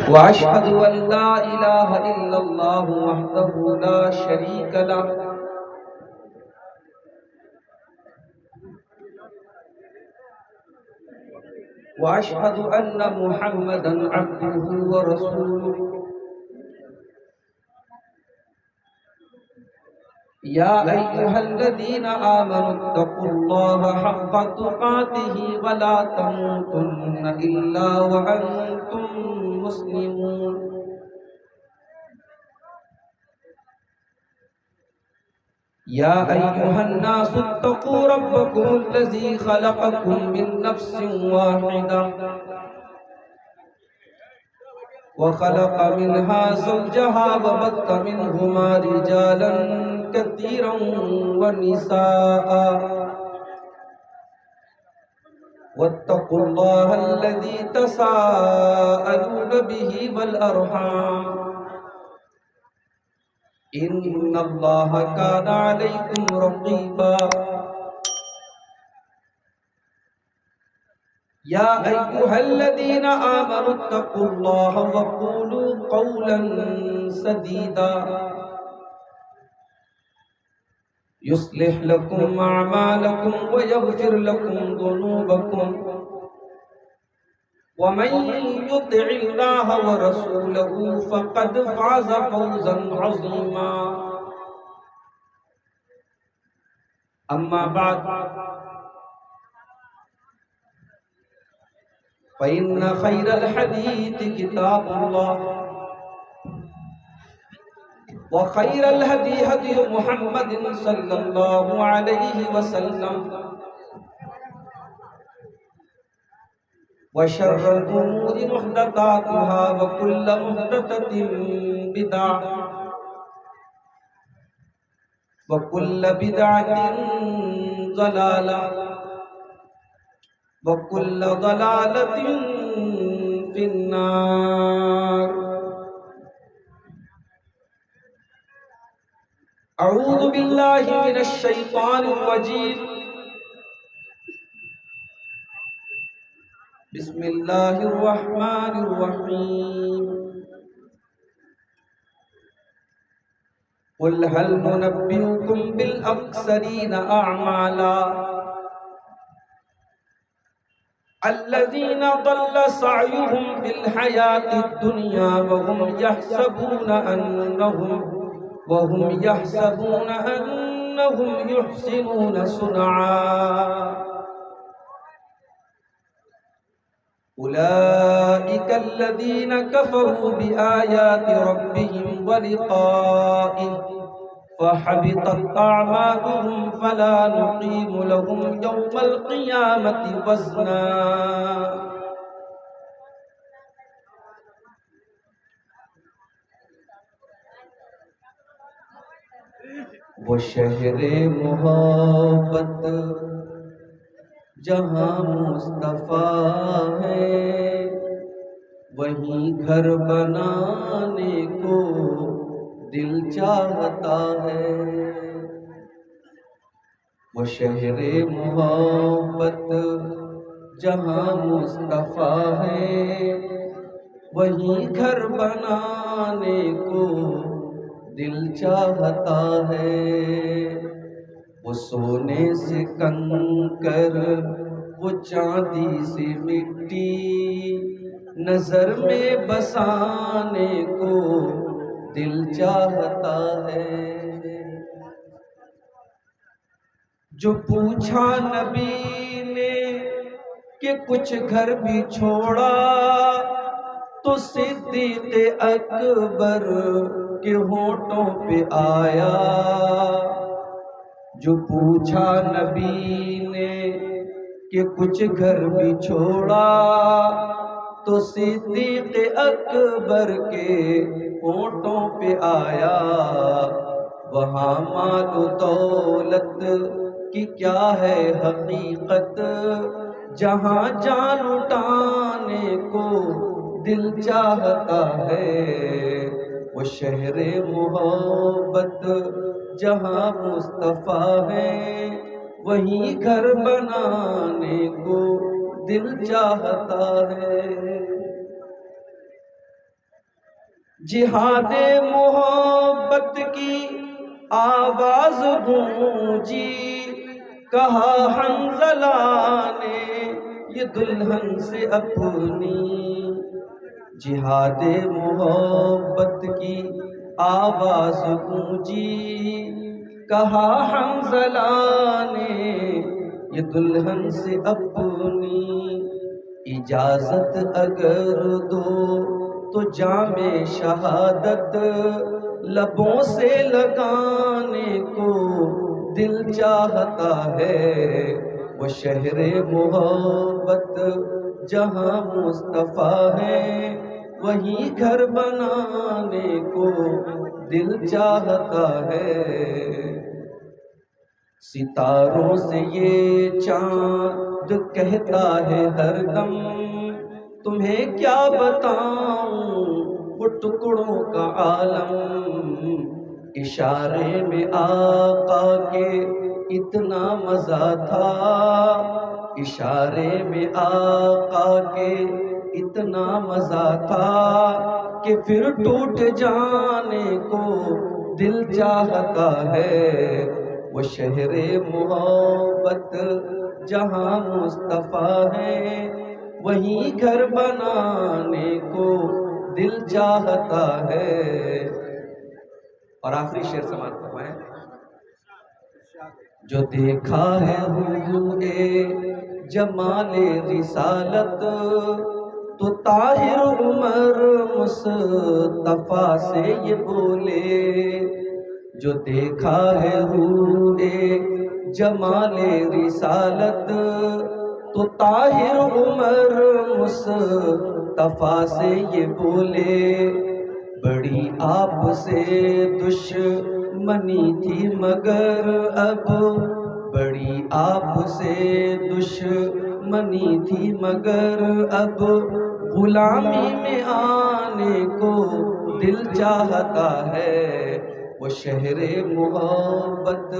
وأشهد أن لا إله إلا الله وحده لا شريك له وأشهد أن محمدا عبده ورسوله يا أيها الذين آمنوا اتقوا الله حق تقاته ولا تموتن إلا وأنتم مسلمون يا أيها الناس اتقوا ربكم الذي خلقكم من نفس واحدة وخلق منها زوجها وبث منهما رجالا كثيرا ونساء واتقوا الله الذي تساءلون به والأرحام إن الله كان عليكم رقيبا يا أيها الذين آمنوا اتقوا الله وقولوا قولا سديدا يصلح لكم أعمالكم ويغفر لكم ذنوبكم ومن يطع الله ورسوله فقد فاز فوزا عظيما أما بعد فإن خير الحديث كتاب الله وخير الهدي هدي محمد صلى الله عليه وسلم وشر الأمور محدثاتها وكل محدثة بدعة وكل بدعة ضلالة وكل ضلالة في النار أعوذ بالله من الشيطان الرجيم بسم الله الرحمن الرحيم قل هل ننبئكم بالأخسرين أعمالا الذين ضل سعيهم في الحياة الدنيا وهم يحسبون أنهم يحسنون صنعا أولئك الذين كفروا بآيات ربهم ولقائه فحبطت أعمالهم فلا نقيم لهم يوم القيامة وزنا وہ شہر محبت جہاں مصطفیٰ ہے وہیں گھر بنانے کو دل چاہتا ہے وہ شہر محبت جہاں مصطفیٰ ہے وہیں گھر بنانے کو دل چاہتا ہے وہ سونے سے کنکر وہ چاندی سے مٹی نظر میں بسانے کو دل چاہتا ہے جو پوچھا نبی نے کہ کچھ گھر بھی چھوڑا تو صدیق اکبر کے ہونٹوں پہ آیا جو پوچھا نبی نے کہ کچھ گھر بھی چھوڑا تو صدیق اکبر کے ہونٹوں پہ آیا وہاں مال و دولت کی کیا ہے حقیقت جہاں جان اٹھانے کو دل چاہتا ہے وہ شہر محبت جہاں مصطفیٰ ہے وہیں گھر بنانے کو دل چاہتا ہے جہاد محبت کی آواز گونجی، کہا حنظلہ نے یہ دلہن سے اپنی، جہاد محبت کی آواز گونجی، کہا حنظلہ نے یہ دلہن سے اپنی، اجازت اگر دو تو جام شہادت لبوں سے لگانے کو دل چاہتا ہے، وہ شہر محبت جہاں مصطفیٰ ہے وہیں گھر بنانے کو دل چاہتا ہے۔ ستاروں سے یہ چاند کہتا ہے ہر دم، تمہیں کیا بتاؤں وہ ٹکڑوں کا عالم، اشارے میں آقا کے اتنا مزہ تھا، اشارے میں آقا کے اتنا مزہ تھا کہ پھر ٹوٹ جانے کو دل چاہتا ہے، وہ شہر محبت جہاں مصطفیٰ ہے وہیں گھر بنانے کو دل چاہتا ہے۔ اور آخری شعر سماعت فرمائیں۔ جو دیکھا ہے حضور جمال رسالت تو طاہر عمر مصطفیٰ سے یہ بولے، جو دیکھا ہے حضور جمال رسالت تو طاہر عمر مصطفیٰ سے یہ بولے، بڑی آپ سے دشمنی تھی مگر اب، بڑی آپ سے دشمنی تھی مگر اب غلامی میں آنے کو دل چاہتا ہے، وہ شہر محبت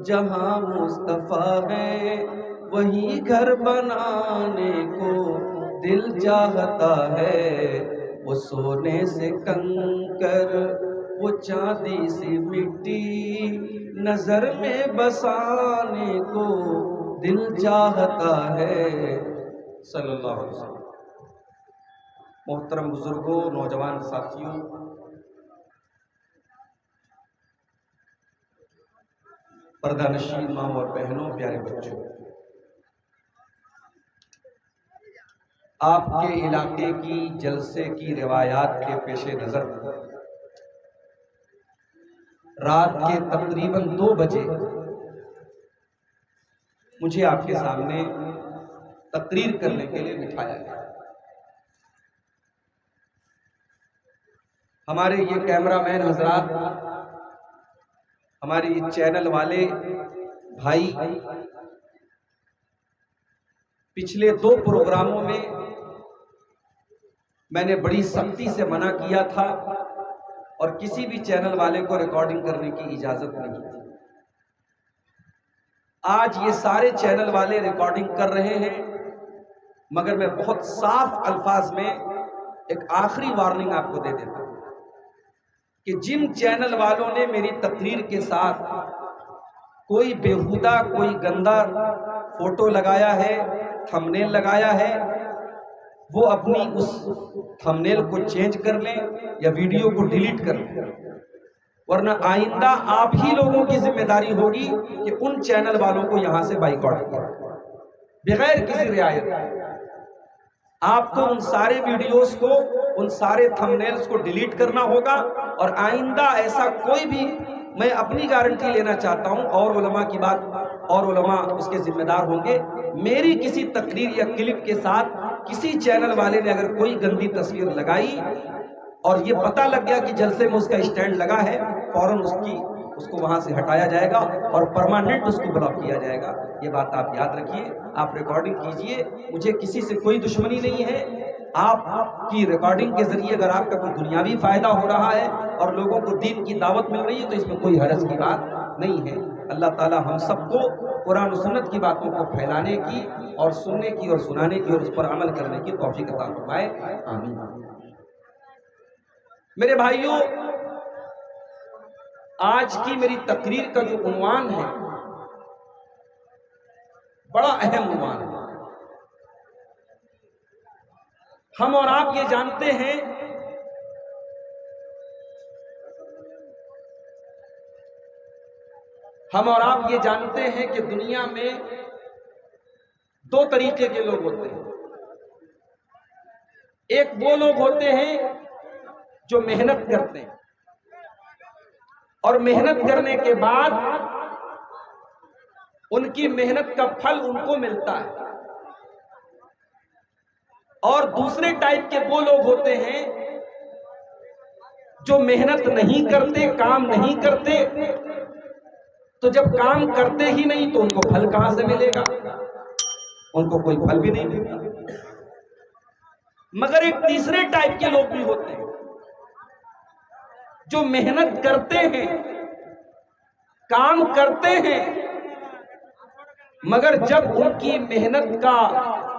جہاں مصطفیٰ ہے وہیں گھر بنانے کو دل چاہتا ہے، وہ سونے سے کنکر وہ چاندی سی مٹی نظر میں بسانے کو دل چاہتا ہے۔ صلی اللہ علیہ وسلم۔ محترم بزرگوں، نوجوان ساتھیوں، پردہ نشین ماں اور بہنوں، پیارے بچوں، آپ کے علاقے کی جلسے کی روایات کے پیش نظر رات کے تقریباً 2 بجے مجھے آپ کے سامنے تقریر کرنے کے لیے بٹھایا گیا۔ ہمارے یہ کیمرہ مین حضرات، ہماری چینل والے بھائی، پچھلے 2 پروگراموں میں نے بڑی سختی سے منع کیا تھا اور کسی بھی چینل والے کو ریکارڈنگ کرنے کی اجازت نہیں تھی۔ آج یہ سارے چینل والے ریکارڈنگ کر رہے ہیں، مگر میں بہت صاف الفاظ میں ایک آخری وارننگ آپ کو دے دیتا ہوں کہ جن چینل والوں نے میری تقریر کے ساتھ کوئی بےہودہ، کوئی گندا فوٹو لگایا ہے، تھمبنیل لگایا ہے، وہ اپنی اس تھمبنیل کو چینج کر لیں یا ویڈیو کو ڈیلیٹ کر لیں، ورنہ آئندہ آپ ہی لوگوں کی ذمہ داری ہوگی کہ ان چینل والوں کو یہاں سے بائیکاٹ کریں بغیر کسی رعایت۔ آپ کو ان سارے ویڈیوز کو، ان سارے تھمبنیلز کو ڈیلیٹ کرنا ہوگا، اور آئندہ ایسا کوئی بھی، میں اپنی گارنٹی لینا چاہتا ہوں، اور علماء کی بات، اور علماء اس کے ذمہ دار ہوں گے، میری کسی تقریر یا کلپ کے ساتھ کسی چینل والے نے اگر کوئی گندی تصویر لگائی اور یہ پتہ لگ گیا کہ جلسے میں اس کا اسٹینڈ لگا ہے، فوراً اس کو وہاں سے ہٹایا جائے گا اور پرماننٹ اس کو بلاک کیا جائے گا۔ یہ بات آپ یاد رکھیے، آپ ریکارڈنگ کیجئے، مجھے کسی سے کوئی دشمنی نہیں ہے۔ آپ کی ریکارڈنگ کے ذریعے اگر آپ کا کوئی دنیاوی فائدہ ہو رہا ہے اور لوگوں کو دین کی دعوت مل رہی ہے تو اس میں کوئی حرج کی بات نہیں ہے۔ اللہ تعالی ہم سب کو قرآن و سنت کی باتوں کو پھیلانے کی اور سننے کی اور سنانے کی اور اس پر عمل کرنے کی توفیق عطا فرمائے، آمین۔ میرے بھائیوں، آج کی میری تقریر کا جو عنوان ہے بڑا اہم عنوان ہے۔ ہم اور آپ یہ جانتے ہیں کہ دنیا میں دو طریقے کے لوگ ہوتے ہیں۔ ایک وہ لوگ ہوتے ہیں جو محنت کرتے ہیں اور محنت کرنے کے بعد ان کی محنت کا پھل ان کو ملتا ہے، اور دوسرے ٹائپ کے وہ لوگ ہوتے ہیں جو محنت نہیں کرتے، کام نہیں کرتے، تو جب کام کرتے ہی نہیں تو ان کو پھل کہاں سے ملے گا؟ ان کو کوئی پھل بھی نہیں ملتا۔ مگر ایک تیسرے ٹائپ کے لوگ بھی ہوتے ہیں جو محنت کرتے ہیں، کام کرتے ہیں، مگر جب ان کی محنت کا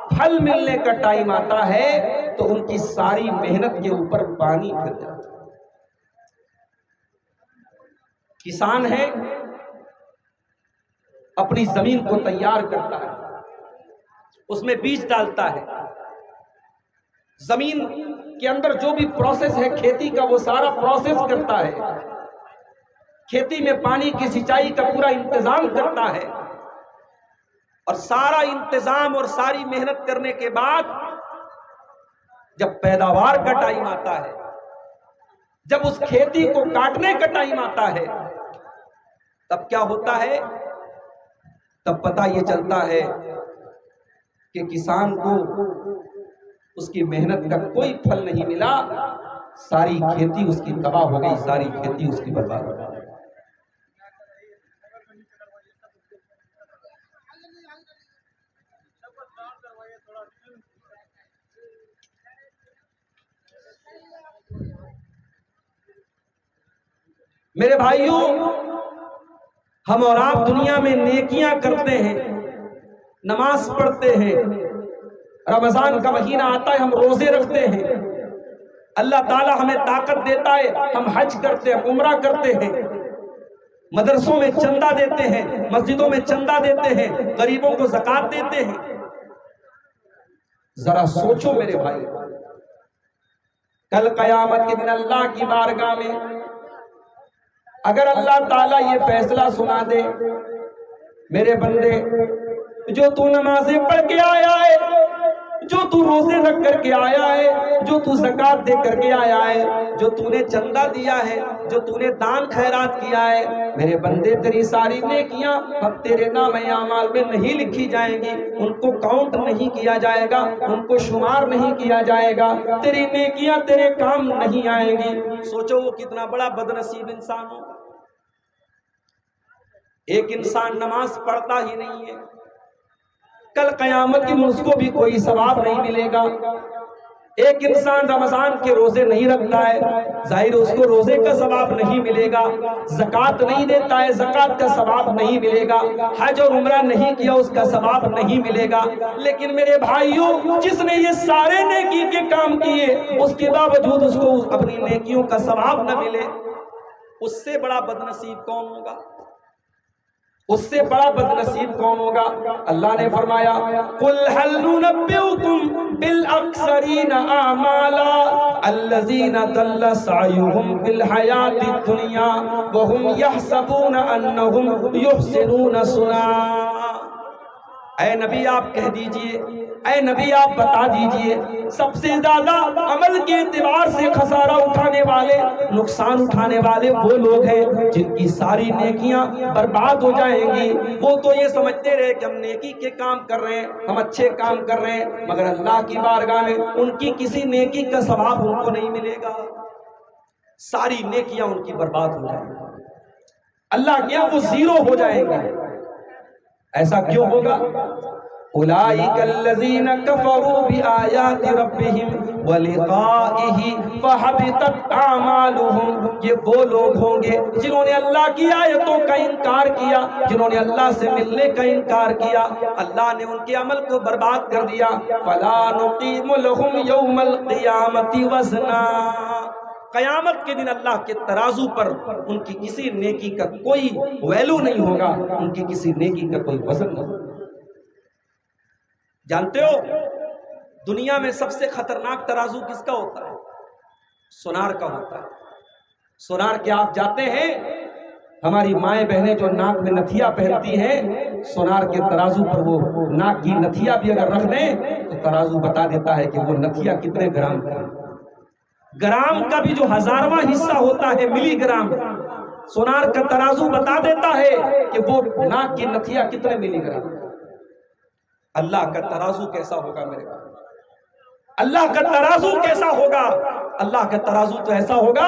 پھل ملنے کا ٹائم آتا ہے تو ان کی ساری محنت کے اوپر پانی پھر جاتا ہے۔ کسان ہے، اپنی زمین کو تیار کرتا ہے، اس میں بیج ڈالتا ہے، زمین کے اندر جو بھی پروسیس ہے کھیتی کا وہ سارا پروسیس کرتا ہے، کھیتی میں پانی کی سینچائی کا پورا انتظام کرتا ہے، اور سارا انتظام اور ساری محنت کرنے کے بعد جب پیداوار کا ٹائم آتا ہے، جب اس کھیتی کو کاٹنے کا ٹائم آتا ہے، تب کیا ہوتا ہے؟ تب پتہ یہ چلتا ہے کہ کسان کو اس کی محنت کا کوئی پھل نہیں ملا، ساری کھیتی اس کی تباہ ہو گئی، ساری کھیتی اس کی برباد ہو گئی۔ میرے بھائیوں، ہم اور آپ دنیا میں نیکیاں کرتے ہیں، نماز پڑھتے ہیں، رمضان کا مہینہ آتا ہے ہم روزے رکھتے ہیں، اللہ تعالیٰ ہمیں طاقت دیتا ہے ہم حج کرتے ہیں، عمرہ کرتے ہیں، مدرسوں میں چندہ دیتے ہیں، مسجدوں میں چندہ دیتے ہیں، غریبوں کو زکوٰۃ دیتے ہیں۔ ذرا سوچو میرے بھائی، کل قیامت کے دن اللہ کی بارگاہ میں اگر اللہ تعالیٰ یہ فیصلہ سنا دے، میرے بندے جو تو نمازیں پڑھ کے آیا ہے، جو تو روزے رکھ کر کے آیا ہے، جو تو زکوٰۃ دے کر کے آیا ہے، جو تو نے چندہ دیا ہے، جو تو نے دان خیرات کیا ہے، میرے بندے تیری ساری نیکیاں اب تیرے نام اعمال میں نہیں لکھی جائیں گی، ان کو کاؤنٹ نہیں کیا جائے گا، ان کو شمار نہیں کیا جائے گا، تیری نیکیاں تیرے کام نہیں آئیں گی۔ سوچو وہ کتنا بڑا بد نصیب انسان ہو۔ ایک انسان نماز پڑھتا ہی نہیں ہے، کل قیامت کے دن اس کو بھی کوئی ثواب نہیں ملے گا۔ ایک انسان رمضان کے روزے نہیں رکھتا ہے، ظاہر اس کو روزے کا ثواب نہیں ملے گا، زکوٰۃ نہیں دیتا ہے، زکوٰۃ کا ثواب نہیں ملے گا، حج اور عمرہ نہیں کیا اس کا ثواب نہیں ملے گا۔ لیکن میرے بھائیوں، جس نے یہ سارے نیکی کے کام کیے اس کے باوجود اس کو اپنی نیکیوں کا ثواب نہ ملے، اس سے بڑا بد نصیب کون ہوگا؟ اس سے بڑا بد نصیب کون ہوگا؟ اللہ نے فرمایا قُلْ هَلْ نُنَبِّئُكُمْ بِالْأَخْسَرِينَ أَعْمَالًا الَّذِينَ ضَلَّ سَعْيُهُمْ فِي الْحَيَاةِ الدُّنْيَا وَهُمْ يَحْسَبُونَ أَنَّهُمْ يُحْسِنُونَ صُنْعًا۔ اے نبی آپ کہہ دیجئے، اے نبی آپ بتا دیجئے، سب سے زیادہ عمل کے اعتبار سے خسارہ اٹھانے والے، نقصان اٹھانے والے وہ لوگ ہیں جن کی ساری نیکیاں برباد ہو جائیں گی۔ وہ تو یہ سمجھتے رہے کہ ہم نیکی کے کام کر رہے ہیں، ہم اچھے کام کر رہے ہیں، مگر اللہ کی بارگاہ میں ان کی کسی نیکی کا ثواب ان کو نہیں ملے گا، ساری نیکیاں ان کی برباد ہو جائیں گی، اللہ کیا وہ زیرو ہو جائیں گے۔ ایسا کیوں ہوگا؟ اولئک الذین کفروا بآیات ربہم ولقائہ فحبطت اعمالہم، یہ وہ لوگ ہوں گے جنہوں نے اللہ کی آیتوں کا انکار کیا، جنہوں نے اللہ سے ملنے کا انکار کیا، اللہ نے ان کے عمل کو برباد کر دیا۔ فلا نقیم لہم یوم القیامۃ وزنا، قیامت کے دن اللہ کے ترازو پر ان کی کسی نیکی کا کوئی ویلو نہیں ہوگا، ان کی کسی نیکی کا کوئی وزن نہیں ہوگا۔ جانتے ہو دنیا میں سب سے خطرناک ترازو کس کا ہوتا ہے؟ سونار کا ہوتا ہے۔ سونار کے آپ جاتے ہیں، ہماری مائیں بہنیں جو ناک میں نتھیا پہنتی ہیں، سونار کے ترازو پر وہ ناک کی نتھیا بھی اگر رکھ دیں تو ترازو بتا دیتا ہے کہ وہ نتھیا کتنے گرام کا ہے۔ گرام کا بھی جو 1000واں حصہ ہوتا ہے، ملی گرام، سونار کا ترازو بتا دیتا ہے کہ وہ ناک کی نتھیا کتنے ملی گرام۔ اللہ کا ترازو کیسا ہوگا میرے بھائی؟ اللہ کا ترازو کیسا ہوگا؟ اللہ کا ترازو تو ایسا ہوگا،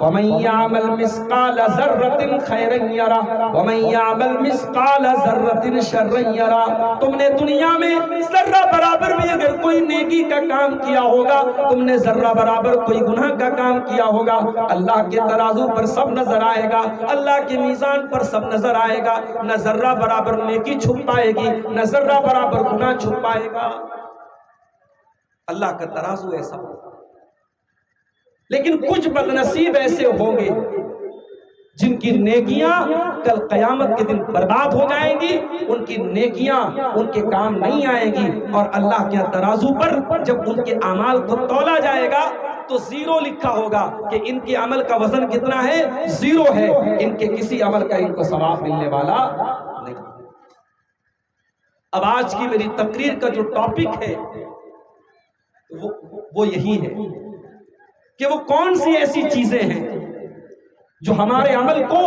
وَمَن يَعْمَلْ مِثْقَالَ ذَرَّةٍ خَيْرًا يَرَهُ وَمَن يَعْمَلْ مِثْقَالَ ذَرَّةٍ شَرًّا يَرَهُ۔ تم نے دنیا میں ذرہ برابر بھی اگر کوئی نیکی کا کام کیا ہوگا، تم نے ذرہ برابر کوئی گناہ کا کام کیا ہوگا، اللہ کے ترازو پر سب نظر آئے گا، اللہ کے میزان پر سب نظر آئے گا، نہ ذرہ برابر نیکی چھپ پائے گی، نہ ذرہ برابر گناہ چھپ پائے گا۔ اللہ کا ترازو ایسا ہوگا۔ لیکن کچھ بدنصیب ایسے ہوں گے جن کی نیکیاں کل قیامت کے دن برباد ہو جائیں گی، ان کی نیکیاں ان کے کام نہیں آئیں گی، اور اللہ کے ترازو پر جب ان کے اعمال کو تولا جائے گا تو 0 لکھا ہوگا کہ ان کے عمل کا وزن کتنا ہے؟ 0 ہے، ان کے کسی عمل کا ان کو ثواب ملنے والا نہیں۔ اب آج کی میری تقریر کا جو ٹاپک ہے وہ یہی ہے کہ وہ کون سی ایسی چیزیں ہیں جو ہمارے عمل کو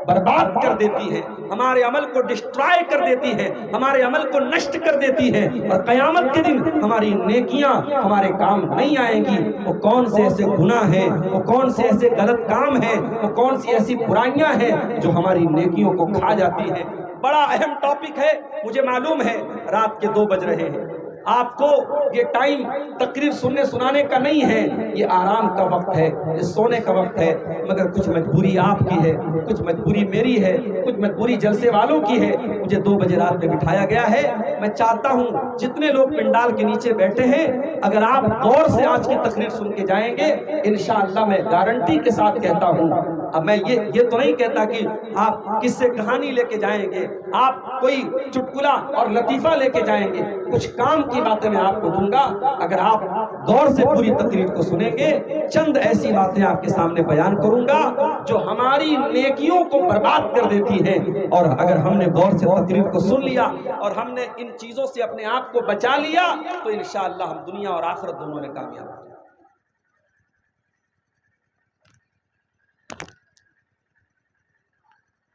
برباد کر دیتی ہے، ہمارے عمل کو ڈسٹرائے کر دیتی ہے، ہمارے عمل کو نشٹ کر دیتی ہے، اور قیامت کے دن ہماری نیکیاں ہمارے کام نہیں آئیں گی۔ وہ کون سے ایسے گناہ ہیں، وہ کون سے ایسے غلط کام ہیں، وہ کون سی ایسی برائیاں ہیں جو ہماری نیکیوں کو کھا جاتی ہیں۔ بڑا اہم ٹاپک ہے، مجھے معلوم ہے رات کے 2 بج رہے ہیں، آپ کو یہ ٹائم تقریر سننے سنانے کا نہیں ہے، یہ آرام کا وقت ہے، یہ سونے کا وقت ہے، مگر کچھ مجبوری آپ کی ہے، کچھ مجبوری میری ہے، کچھ مجبوری جلسے والوں کی ہے۔ مجھے 2 بجے رات میں بٹھایا گیا ہے۔ میں چاہتا ہوں جتنے لوگ پنڈال کے نیچے بیٹھے ہیں، اگر آپ غور سے آج کی تقریر سن کے جائیں گے، انشاءاللہ میں گارنٹی کے ساتھ کہتا ہوں، اب میں یہ تو نہیں کہتا کہ آپ کس سے کہانی لے کے جائیں گے، آپ کوئی چٹکلا اور لطیفہ لے کے جائیں گے، کچھ کام کی باتیں میں آپ کو دوں گا۔ اگر آپ غور سے پوری تقریر کو سنیں گے، چند ایسی باتیں آپ کے سامنے بیان کروں گا جو ہماری نیکیوں کو برباد کر دیتی ہیں، اور اگر ہم نے غور سے تقریر کو سن لیا اور ہم نے ان چیزوں سے اپنے آپ کو بچا لیا تو انشاءاللہ ہم دنیا اور آخرت دونوں میں کامیاب ہوں گے۔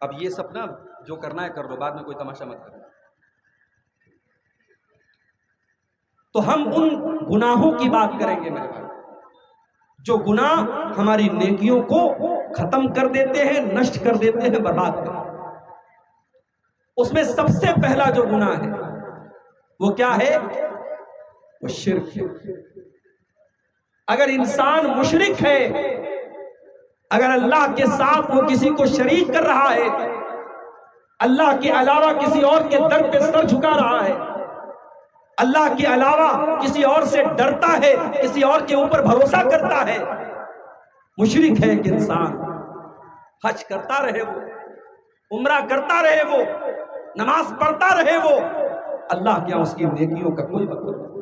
اب یہ سب نا جو کرنا ہے کر لو، بعد میں کوئی تماشا مت کرنا۔ تو ہم ان گناہوں کی بات کریں گے میرے بھائی، جو گناہ ہماری نیکیوں کو ختم کر دیتے ہیں، نشٹ کر دیتے ہیں، برباد کر دیتے ہیں۔ اس میں سب سے پہلا جو گناہ ہے وہ کیا ہے؟ وہ شرک ہے۔ اگر انسان مشرک ہے، اگر اللہ کے ساتھ وہ کسی کو شریک کر رہا ہے، اللہ کے علاوہ کسی اور کے در پہ سر جھکا رہا ہے، اللہ کے علاوہ کسی اور سے ڈرتا ہے، کسی اور کے اوپر بھروسہ کرتا ہے، مشرک ہے کہ انسان حج کرتا رہے، وہ عمرہ کرتا رہے، وہ نماز پڑھتا رہے، وہ اللہ کیا اس کی نیکیوں کا کوئی مطلب نہیں۔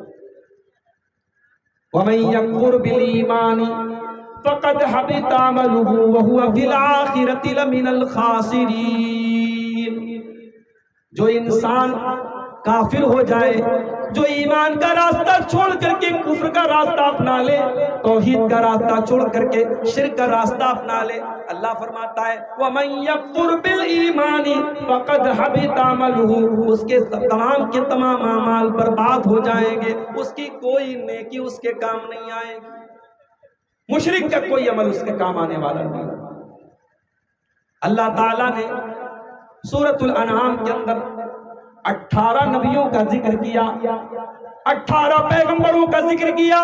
وَمَن يَكْفُرْ بِالْإِيمَانِ فَقَدْ حَبِطَ عَمَلُهُ وَهُوَ فِي الْآخِرَةِ لَمِنَ الْخَاسِرِينَ۔ جو انسان کافر ہو جائے، جو ایمان کا راستہ چھوڑ کر کے کفر کا راستہ اپنا لے، توحید کا راستہ چھوڑ کر کے شرک کا راستہ اپنا لے، اللہ فرماتا ہے وَمَن يَكْفُرْ بِالْإِيمَانِ فَقَدْ حَبِطَ عَمَلُهُ، اس کے تمام کے تمام اعمال برباد ہو جائیں گے، اس کی کوئی نیکی اس کے کام نہیں آئے گی، مشرک کا کوئی عمل اس کے کام آنے والا نہیں۔ اللہ تعالیٰ نے سورۃ الانعام کے اندر 18 نبیوں کا ذکر کیا، 18 پیغمبروں کا ذکر کیا،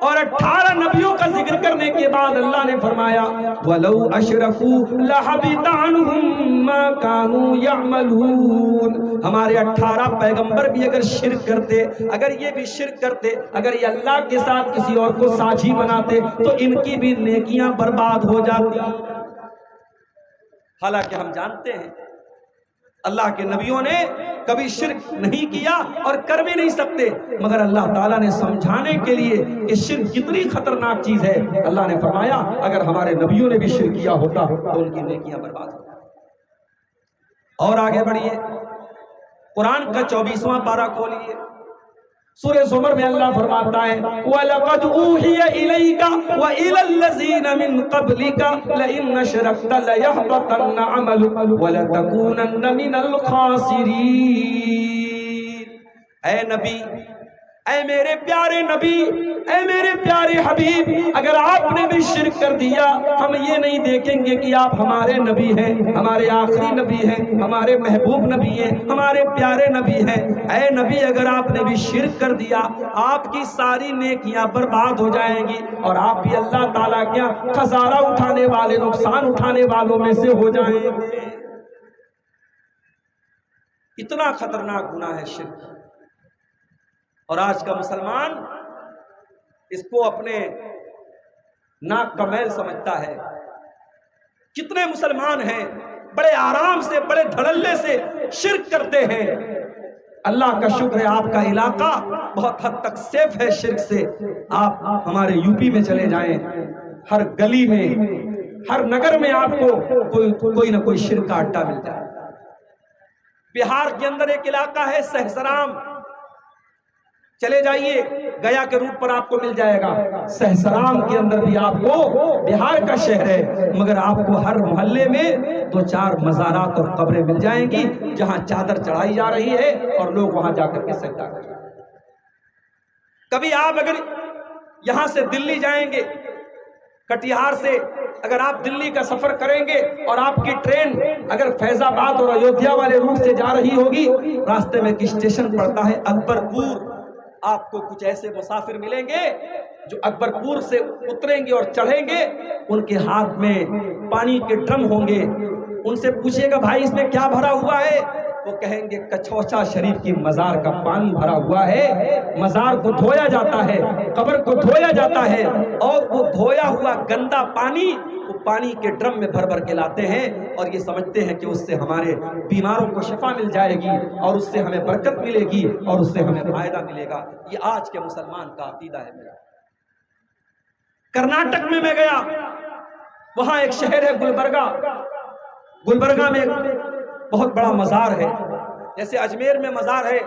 اور 18 نبیوں کا ذکر کرنے کے بعد اللہ نے فرمایا وَلَوْ أَشْرَكُوا لَحَبِطَ عَنْهُمْ مَا كَانُوا يَعْمَلُونَ، ہمارے 18 پیغمبر بھی اگر شرک کرتے، اگر یہ بھی شرک کرتے، اگر یہ اللہ کے ساتھ کسی اور کو ساجھی بناتے تو ان کی بھی نیکیاں برباد ہو جاتی۔ حالانکہ ہم جانتے ہیں اللہ کے نبیوں نے کبھی شرک نہیں کیا اور کر بھی نہیں سکتے، مگر اللہ تعالیٰ نے سمجھانے کے لیے کہ شرک کتنی خطرناک چیز ہے، اللہ نے فرمایا اگر ہمارے نبیوں نے بھی شرک کیا ہوتا تو ان کی نیکیاں برباد ہوتی۔ اور آگے بڑھیے، قرآن کا 24واں پارہ کھولیے، سورہ زمر میں اللہ فرماتا ہے وَلَقَدْ أُوحِيَ إِلَيْكَ وَإِلَى الَّذِينَ مِن قَبْلِكَ لَئِنْ أَشْرَكْتَ لَيَحْبَطَنَّ عَمَلُكَ وَلَتَكُونَنَّ مِنَ الْخَاسِرِينَ۔ اے نبی، اے میرے پیارے نبی، اے میرے پیارے حبیب، اگر آپ نے بھی شرک کر دیا ہم یہ نہیں دیکھیں گے کہ آپ ہمارے نبی ہیں، ہمارے آخری نبی ہیں، ہمارے محبوب نبی ہیں، ہمارے پیارے نبی ہیں۔ اے نبی اگر آپ نے بھی شرک کر دیا آپ کی ساری نیکیاں برباد ہو جائیں گی اور آپ بھی اللہ تعالیٰ کیا خسارہ اٹھانے والے، نقصان اٹھانے والوں میں سے ہو جائیں گے۔ اتنا خطرناک گناہ ہے شرک، اور آج کا مسلمان اس کو اپنے ناک کا میل سمجھتا ہے۔ کتنے مسلمان ہیں بڑے آرام سے، بڑے دھڑلے سے شرک کرتے ہیں۔ اللہ کا شکر ہے آپ کا علاقہ بہت حد تک سیف ہے شرک سے۔ آپ ہمارے یو پی میں چلے جائیں، ہر گلی میں، ہر نگر میں آپ کو کوئی نہ کوئی شرک کا اڈا مل جائے۔ بہار کے اندر ایک علاقہ ہے سہسرام، چلے جائیے گیا کے روٹ پر آپ کو مل جائے گا۔ سہسرام کے اندر بھی آپ کو، بہار کا شہر ہے مگر آپ کو ہر محلے میں 2-4 مزارات اور قبریں مل جائیں گی جہاں چادر چڑھائی جا رہی ہے اور لوگ وہاں جا کر کے سجدہ کریں گے۔ کبھی آپ اگر یہاں سے دلی جائیں گے، کٹیہار سے اگر آپ دلی کا سفر کریں گے اور آپ کی ٹرین اگر فیض آباد اور ایودھیا والے روٹ سے جا رہی ہوگی، راستے میں ایک اسٹیشن پڑتا ہے اکبر پور، آپ کو کچھ ایسے مسافر ملیں گے جو اکبر پور سے اتریں گے اور چڑھیں گے، ان کے ہاتھ میں پانی کے ڈرم ہوں گے، ان سے پوچھئے گا بھائی اس میں کیا بھرا ہوا ہے؟ وہ کہیں گے کچھوچا شریف کی مزار کا پانی بھرا ہوا ہے۔ مزار کو دھویا جاتا ہے، قبر کو دھویا جاتا ہے، اور وہ دھویا ہوا گندا پانی وہ پانی کے ڈرم میں بھر بھر کے لاتے ہیں اور یہ سمجھتے ہیں کہ اس سے ہمارے بیماروں کو شفا مل جائے گی اور اس سے ہمیں برکت ملے گی اور اس سے ہمیں فائدہ ملے گا۔ یہ آج کے مسلمان کا عقیدہ ہے میرا۔ کرناٹک میں گیا، وہاں ایک شہر ہے گلبرگہ، گلبرگہ میں بہت بڑا مزار ہے، جیسے اجمیر میں مزار ہے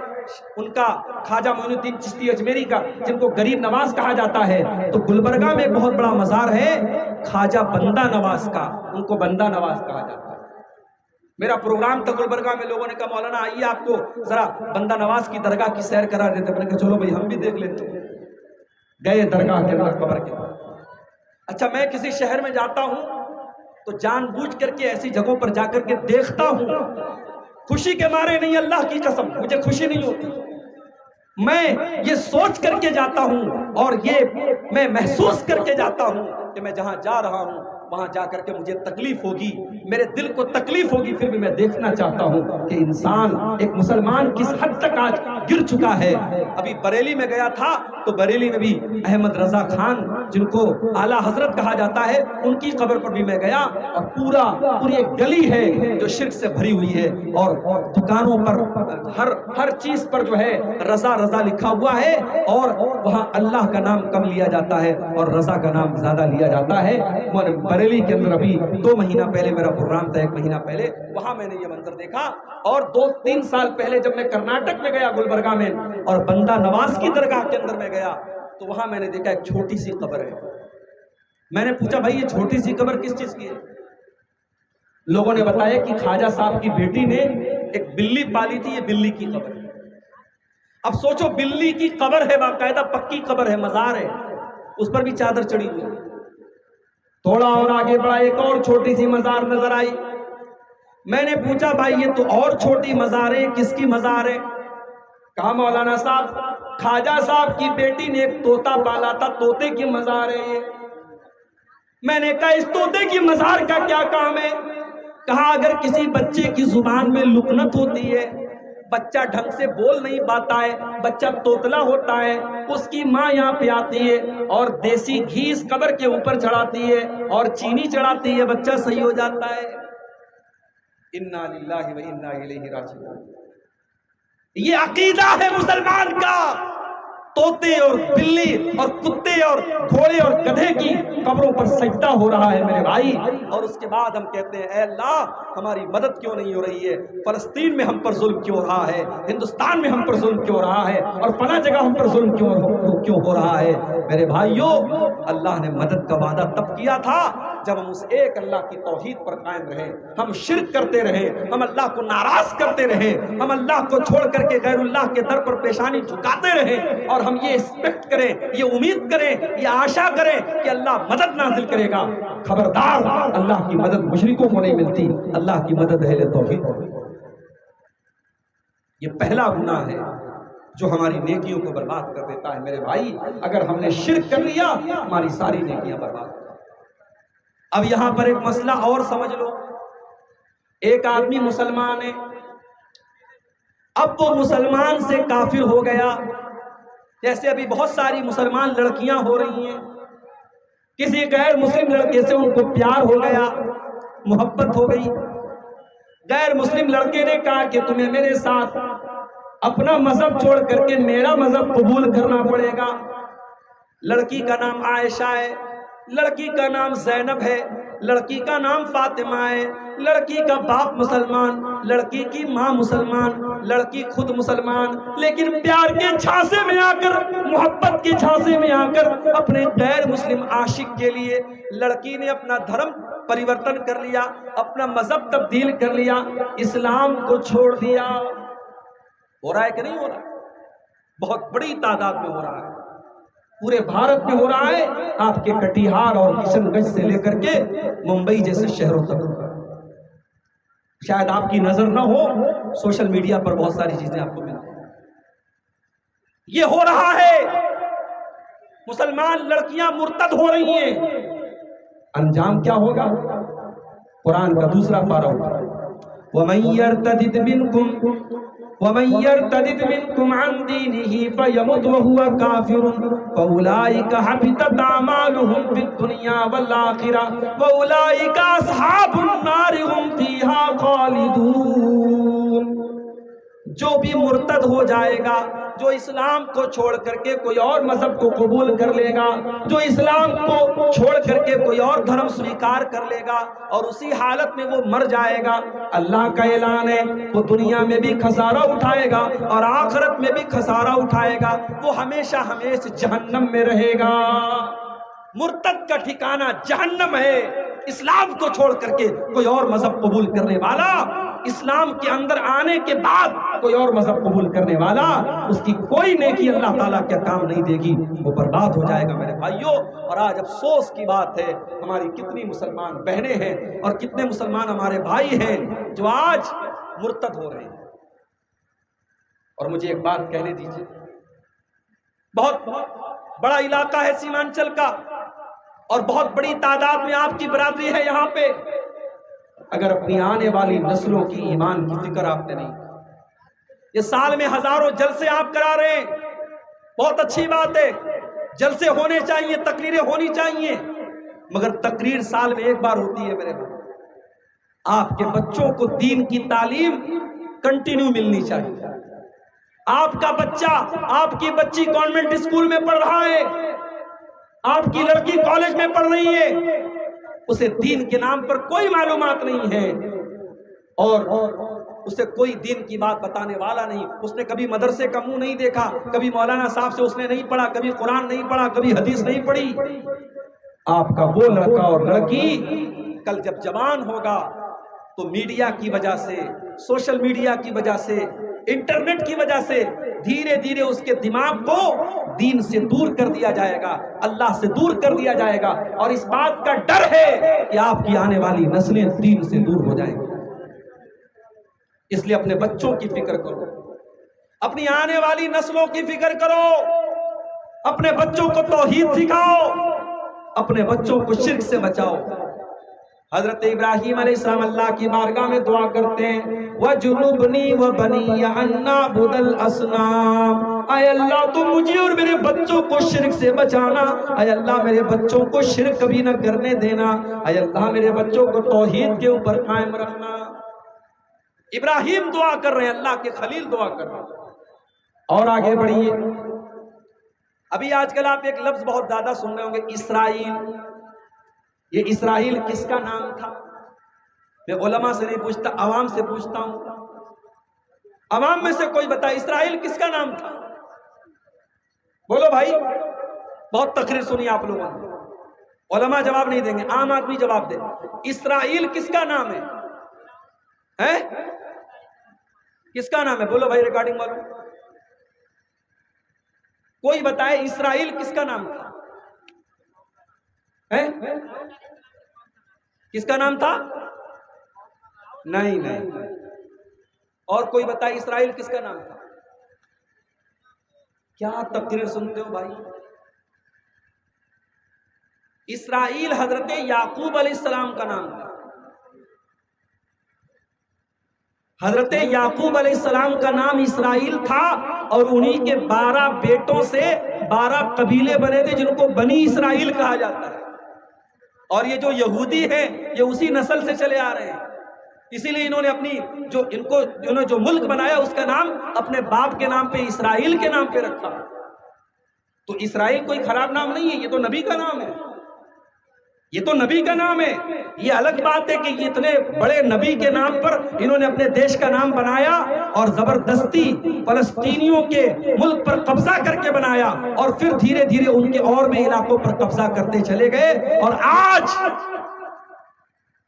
ان کا خواجہ معین الدین چشتی اجمیری کا جن کو غریب نواز کہا جاتا ہے، تو گلبرگہ میں ایک بہت بڑا مزار ہے خواجہ بندہ نواز کا، ان کو بندہ نواز کہا جاتا ہے۔ میرا پروگرام تھا گلبرگہ میں، لوگوں نے کہا مولانا آئیے آپ کو ذرا بندہ نواز کی درگاہ کی سیر کرا دیتے، میں نے کہا چلو بھائی ہم بھی دیکھ لیتے ہیں۔ گئے درگاہ کے اندر، قبر کے اندر۔ اچھا میں کسی شہر میں جاتا ہوں تو جان بوجھ کر کے ایسی جگہوں پر جا کر کے دیکھتا ہوں، خوشی کے مارے نہیں، اللہ کی قسم مجھے خوشی نہیں ہوتی، میں یہ سوچ کر کے جاتا ہوں اور یہ میں محسوس کر کے جاتا ہوں کہ میں جہاں جا رہا ہوں وہاں جا کر کے مجھے تکلیف ہوگی، میرے دل کو تکلیف ہوگی، پھر بھی میں دیکھنا چاہتا ہوں کہ انسان، ایک مسلمان کس حد تک آج گر چکا ہے۔ ابھی بریلی میں گیا تھا تو بریلی میں بھی احمد رضا خان جن کو اعلیٰ حضرت کہا جاتا ہے ان کی قبر پر بھی میں گیا، اور پوری ایک گلی ہے جو شرک سے بھری ہوئی ہے اور دکانوں پر ہر چیز پر جو ہے رضا رضا لکھا ہوا ہے، اور وہاں اللہ کا نام کم لیا جاتا ہے اور رضا کا نام زیادہ لیا جاتا ہے۔ بریلی کے اندر ابھی 2 مہینہ پہلے میرا پروگرام تھا، 1 مہینہ پہلے، وہاں میں نے یہ منظر دیکھا، اور 2-3 سال پہلے جب میں کرناٹک میں گیا گلبرگہ میں اور بندہ نواز کی درگاہ کے اندر میں گیا تو وہاں میں نے دیکھا ایک چھوٹی سی قبر ہے۔ میں نے پوچھا بھائی یہ چھوٹی سی قبر کس چیز کی ہے؟ لوگوں نے بتایا کہ خواجہ صاحب کی بیٹی نے ایک بلی پالی تھی، یہ بلی کی قبر ہے۔ اب سوچو بلی کی قبر ہے، باقاعدہ پکی قبر ہے، مزار ہے، اس پر بھی چادر چڑھی ہوئی ہے۔ تھوڑا اور آگے بڑھا، ایک اور چھوٹی سی مزار نظر آئی۔ میں نے پوچھا بھائی یہ تو اور چھوٹی مزار ہے، کس کی مزار ہے؟ کہا مولانا صاحب خواجہ صاحب کی بیٹی نے ایک طوطا پالا تھا، طوطے کی مزار ہے یہ۔ میں نے کہا اس طوطے کی مزار کا کیا کام ہے؟ کہا اگر کسی بچے کی زبان میں لکنت ہوتی ہے، بچہ ڈھنگ سے بول نہیں پاتا ہے، بچہ توتلا ہوتا ہے، اس کی ماں یہاں پہ آتی ہے اور دیسی گھی اس قبر کے اوپر چڑھاتی ہے اور چینی چڑھاتی ہے، بچہ صحیح ہو جاتا ہے۔ انا للہ و انا الیہ راجعون۔ یہ عقیدہ ہے مسلمان کا۔ طوطے اور بلی اور کتے اور گھوڑے اور گدھے کی قبروں پر سجدہ ہو رہا ہے میرے بھائی، اور اس کے بعد ہم کہتے ہیں اے اللہ ہماری مدد کیوں نہیں ہو رہی ہے؟ فلسطین میں ہم پر ظلم کیوں ہو رہا ہے؟ ہندوستان میں ہم پر ظلم کیوں ہو رہا ہے؟ اور فلاں جگہ ہم پر ظلم کیوں ہو رہا ہے؟ میرے بھائیوں، اللہ نے مدد کا وعدہ تب کیا تھا جب ہم اس ایک اللہ کی توحید پر قائم رہے، ہم شرک کرتے رہے، ہم اللہ کو ناراض کرتے رہے، ہم اللہ کو چھوڑ کر کے غیر اللہ کے در پر پیشانی جھکاتے رہے، اور ہم یہ ایکسپیکٹ کریں، یہ امید کریں، یہ آشا کریں کہ اللہ مدد نازل کرے گا۔ خبردار، اللہ کی مدد مشرکوں کو نہیں ملتی، اللہ کی مدد اہل توحید کو ملتی۔ یہ پہلا گناہ ہے جو ہماری نیکیوں کو برباد کر دیتا ہے میرے بھائی۔ اگر ہم نے شرک کر لیا ہماری ساری نیکیاں برباد کر۔ اب یہاں پر ایک مسئلہ اور سمجھ لو، ایک آدمی مسلمان ہے، اب وہ مسلمان سے کافر ہو گیا، جیسے ابھی بہت ساری مسلمان لڑکیاں ہو رہی ہیں، کسی غیر مسلم لڑکے سے ان کو پیار ہو گیا، محبت ہو گئی، غیر مسلم لڑکے نے کہا کہ تمہیں میرے ساتھ اپنا مذہب چھوڑ کر کے میرا مذہب قبول کرنا پڑے گا۔ لڑکی کا نام عائشہ ہے، لڑکی کا نام زینب ہے، لڑکی کا نام فاطمہ ہے، لڑکی کا باپ مسلمان، لڑکی کی ماں مسلمان، لڑکی خود مسلمان، لیکن پیار کے چھانسے میں آ کر، محبت کے چھانسے میں آ کر اپنے غیر مسلم عاشق کے لیے لڑکی نے اپنا دھرم پریورتن کر لیا، اپنا مذہب تبدیل کر لیا، اسلام کو چھوڑ دیا۔ ہو رہا ہے کہ نہیں ہو رہا؟ بہت بڑی تعداد میں ہو رہا ہے، پورے بھارت میں ہو رہا ہے، آپ کے کٹیہار اور کشن گنج سے لے کر کے ممبئی جیسے شہروں تک۔ شاید آپ کی نظر نہ ہو، سوشل میڈیا پر بہت ساری چیزیں آپ کو ملتی ہیں۔ یہ ہو رہا ہے، مسلمان لڑکیاں مرتد ہو رہی ہیں، انجام کیا ہوگا؟ قرآن کا دوسرا پارہ ہوگا، وَمَن يَرْتَدِدْ مِنْكُمْ عَنْ دِينِهِ فَيَمُتْ وَهُوَ كَافِرٌ فَأُولَئِكَ حَبِطَتْ أَعْمَالُهُمْ فِي الدُّنْيَا وَالْآخِرَةِ وَأُولَئِكَ أَصْحَابُ النَّارِ هُمْ فِيهَا خَالِدُونَ۔ جو بھی مرتد ہو جائے گا، جو اسلام کو چھوڑ کر کے کوئی اور مذہب کو قبول کر لے گا، جو اسلام کو چھوڑ کر کے کوئی اور دھرم سویکار کر لے گا اور اسی حالت میں وہ مر جائے گا، اللہ کا اعلان ہے وہ دنیا میں بھی خسارہ اٹھائے گا اور آخرت میں بھی خسارہ اٹھائے گا، وہ ہمیشہ ہمیشہ جہنم میں رہے گا۔ مرتد کا ٹھکانہ جہنم ہے۔ اسلام کو چھوڑ کر کے کوئی اور مذہب قبول کرنے والا، اسلام کے اندر آنے کے بعد کوئی اور مذہب قبول کرنے والا، اس کی کوئی نیکی اللہ تعالیٰ کیا کام نہیں دے گی، وہ برباد ہو جائے گا میرے بھائیوں۔ اور آج افسوس کی بات ہے، ہماری کتنی مسلمان بہنیں ہیں اور کتنے مسلمان ہمارے بھائی ہیں جو آج مرتد ہو رہے ہیں۔ اور مجھے ایک بات کہنے دیجیے، بہت بڑا علاقہ ہے سیمانچل کا اور بہت بڑی تعداد میں آپ کی برادری ہے یہاں پہ، اگر اپنی آنے والی نسلوں کی ایمان کی فکر آپ نے نہیں، یہ سال میں ہزاروں جلسے آپ کرا رہے ہیں، بہت اچھی بات ہے، جلسے ہونے چاہیے، تقریریں ہونی چاہیے، مگر تقریر سال میں ایک بار ہوتی ہے میرے بھائی۔ آپ کے بچوں کو دین کی تعلیم کنٹینیو ملنی چاہیے۔ آپ کا بچہ، آپ کی بچی کانوینٹ اسکول میں پڑھ رہا ہے، آپ کی لڑکی کالج میں پڑھ رہی ہے، اسے دین کے نام پر کوئی معلومات نہیں ہے اور اسے کوئی دین کی بات بتانے والا نہیں، اس نے کبھی مدرسے کا منہ نہیں دیکھا، کبھی مولانا صاحب سے اس نے نہیں پڑھا، کبھی قرآن نہیں پڑھا، کبھی حدیث نہیں پڑھی۔ آپ کا وہ لڑکا اور لڑکی کل جب جوان ہوگا تو میڈیا کی وجہ سے، سوشل میڈیا کی وجہ سے، انٹرنیٹ کی وجہ سے دھیرے دھیرے اس کے دماغ کو دین سے دور کر دیا جائے گا، اللہ سے دور کر دیا جائے گا، اور اس بات کا ڈر ہے کہ آپ کی آنے والی نسلیں دین سے دور ہو جائیں گی۔ اس لیے اپنے بچوں کی فکر کرو، اپنی آنے والی نسلوں کی فکر کرو، اپنے بچوں کو توحید سکھاؤ، اپنے بچوں کو شرک سے بچاؤ۔ حضرت ابراہیم علیہ السلام اللہ کی بارگاہ میں دعا کرتے ہیں وَجُنُبْنِي وَبَنِيَّ أَن نَّعْبُدَ الْأَصْنَامَ، اے اللہ تو مجھے اور میرے بچوں کو شرک سے بچانا، اے اللہ میرے بچوں کو شرک کبھی نہ کرنے دینا، اے اللہ میرے بچوں کو توحید کے اوپر قائم رکھنا۔ ابراہیم دعا کر رہے ہیں، اللہ کے خلیل دعا کر رہے ہیں۔ اور آگے بڑھیے، ابھی آج کل آپ ایک لفظ بہت زیادہ سن رہے ہوں گے، اسرائیل۔ یہ اسرائیل کس کا نام تھا؟ میں علماء سے نہیں پوچھتا، عوام سے پوچھتا ہوں، عوام میں سے کوئی بتائے اسرائیل کس کا نام تھا؟ بولو بھائی، بہت تقریر سنی آپ لوگوں نے، علماء جواب نہیں دیں گے، عام آدمی جواب دے۔ اسرائیل کس کا نام ہے؟ کس کا نام ہے؟ بولو بھائی، ریکارڈنگ والوں کوئی بتائے اسرائیل کس کا نام تھا؟ کس کا نام تھا؟ نہیں۔ اور کوئی بتائے اسرائیل کس کا نام تھا؟ کیا تقریر سنتے ہو بھائی؟ اسرائیل حضرت یعقوب علیہ السلام کا نام تھا۔ حضرت یعقوب علیہ السلام کا نام اسرائیل تھا، اور انہی کے 12 بیٹوں سے 12 قبیلے بنے تھے جن کو بنی اسرائیل کہا جاتا ہے۔ اور یہ جو یہودی ہیں یہ اسی نسل سے چلے آ رہے ہیں، اسی لیے انہوں نے انہوں نے جو ملک بنایا اس کا نام اپنے باپ کے نام پہ اسرائیل کے نام پہ رکھا۔ تو اسرائیل کوئی خراب نام نہیں ہے، یہ تو نبی کا نام ہے، یہ تو نبی کا نام ہے۔ یہ الگ بات ہے کہ یہ اتنے بڑے نبی کے نام پر انہوں نے اپنے دیش کا نام بنایا اور زبردستی فلسطینیوں کے ملک پر قبضہ کر کے بنایا، اور پھر دھیرے دھیرے ان کے اور بھی علاقوں پر قبضہ کرتے چلے گئے، اور آج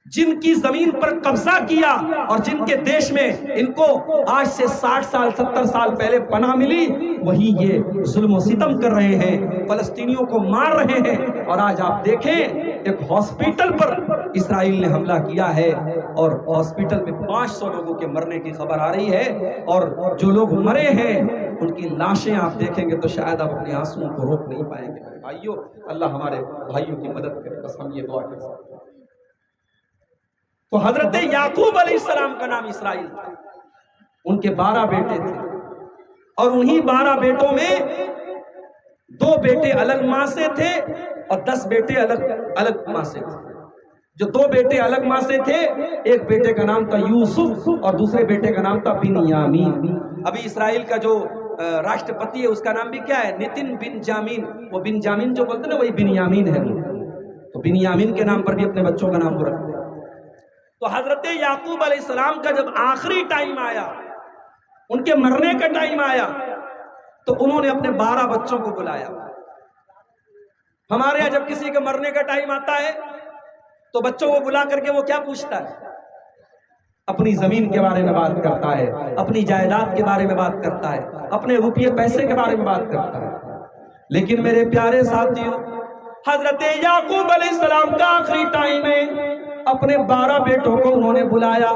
جن کی زمین پر قبضہ کیا اور جن کے دیش میں ان کو آج سے 60 سال 70 سال پہلے پناہ ملی، وہی یہ ظلم و ستم کر رہے ہیں، فلسطینیوں کو مار رہے ہیں۔ اور آج آپ دیکھیں ایک ہاسپٹل پر اسرائیل نے حملہ کیا ہے، اور ہاسپٹل میں 500 لوگوں کے مرنے کی خبر آ رہی ہے، اور جو لوگ مرے ہیں ان کی لاشیں آپ دیکھیں گے تو شاید آپ اپنے آنسوؤں کو روک نہیں پائیں گے۔ بھائیو، اللہ ہمارے بھائیوں کی مدد کرے، بس ہم یہ دعا کر سکتے ہیں۔ تو حضرت یعقوب علیہ السلام کا نام اسرائیل تھا، ان کے 12 بیٹے تھے، اور انہی 12 بیٹوں میں 2 بیٹے الگ ماں سے تھے اور 10 بیٹے الگ ماں سے تھے۔ جو 2 بیٹے الگ ماں سے تھے، ایک بیٹے کا نام تھا یوسف اور دوسرے بیٹے کا نام تھا بنیامین۔ ابھی اسرائیل کا جو راشٹرپتی ہے اس کا نام بھی کیا ہے؟ نتن بنجامین۔ وہ بنجامین جو بولتے ہیں نا، وہی بنیامین ہے۔ تو بنیامین کے نام پر بھی اپنے بچوں کا نام وہ رکھتے ہیں۔ تو حضرت یعقوب علیہ السلام کا جب آخری ٹائم آیا، ان کے مرنے کا ٹائم آیا، تو انہوں نے اپنے 12 بچوں کو بلایا۔ ہمارے یہاں جب کسی کے مرنے کا ٹائم آتا ہے تو بچوں کو بلا کر کے وہ کیا پوچھتا ہے؟ اپنی زمین کے بارے میں بات کرتا ہے، اپنی جائیداد کے بارے میں بات کرتا ہے، اپنے روپیے پیسے کے بارے میں بات کرتا ہے۔ لیکن میرے پیارے ساتھیوں، حضرت یعقوب علیہ السلام کا آخری ٹائم ہے، اپنے 12 بیٹوں کو انہوں نے بلایا۔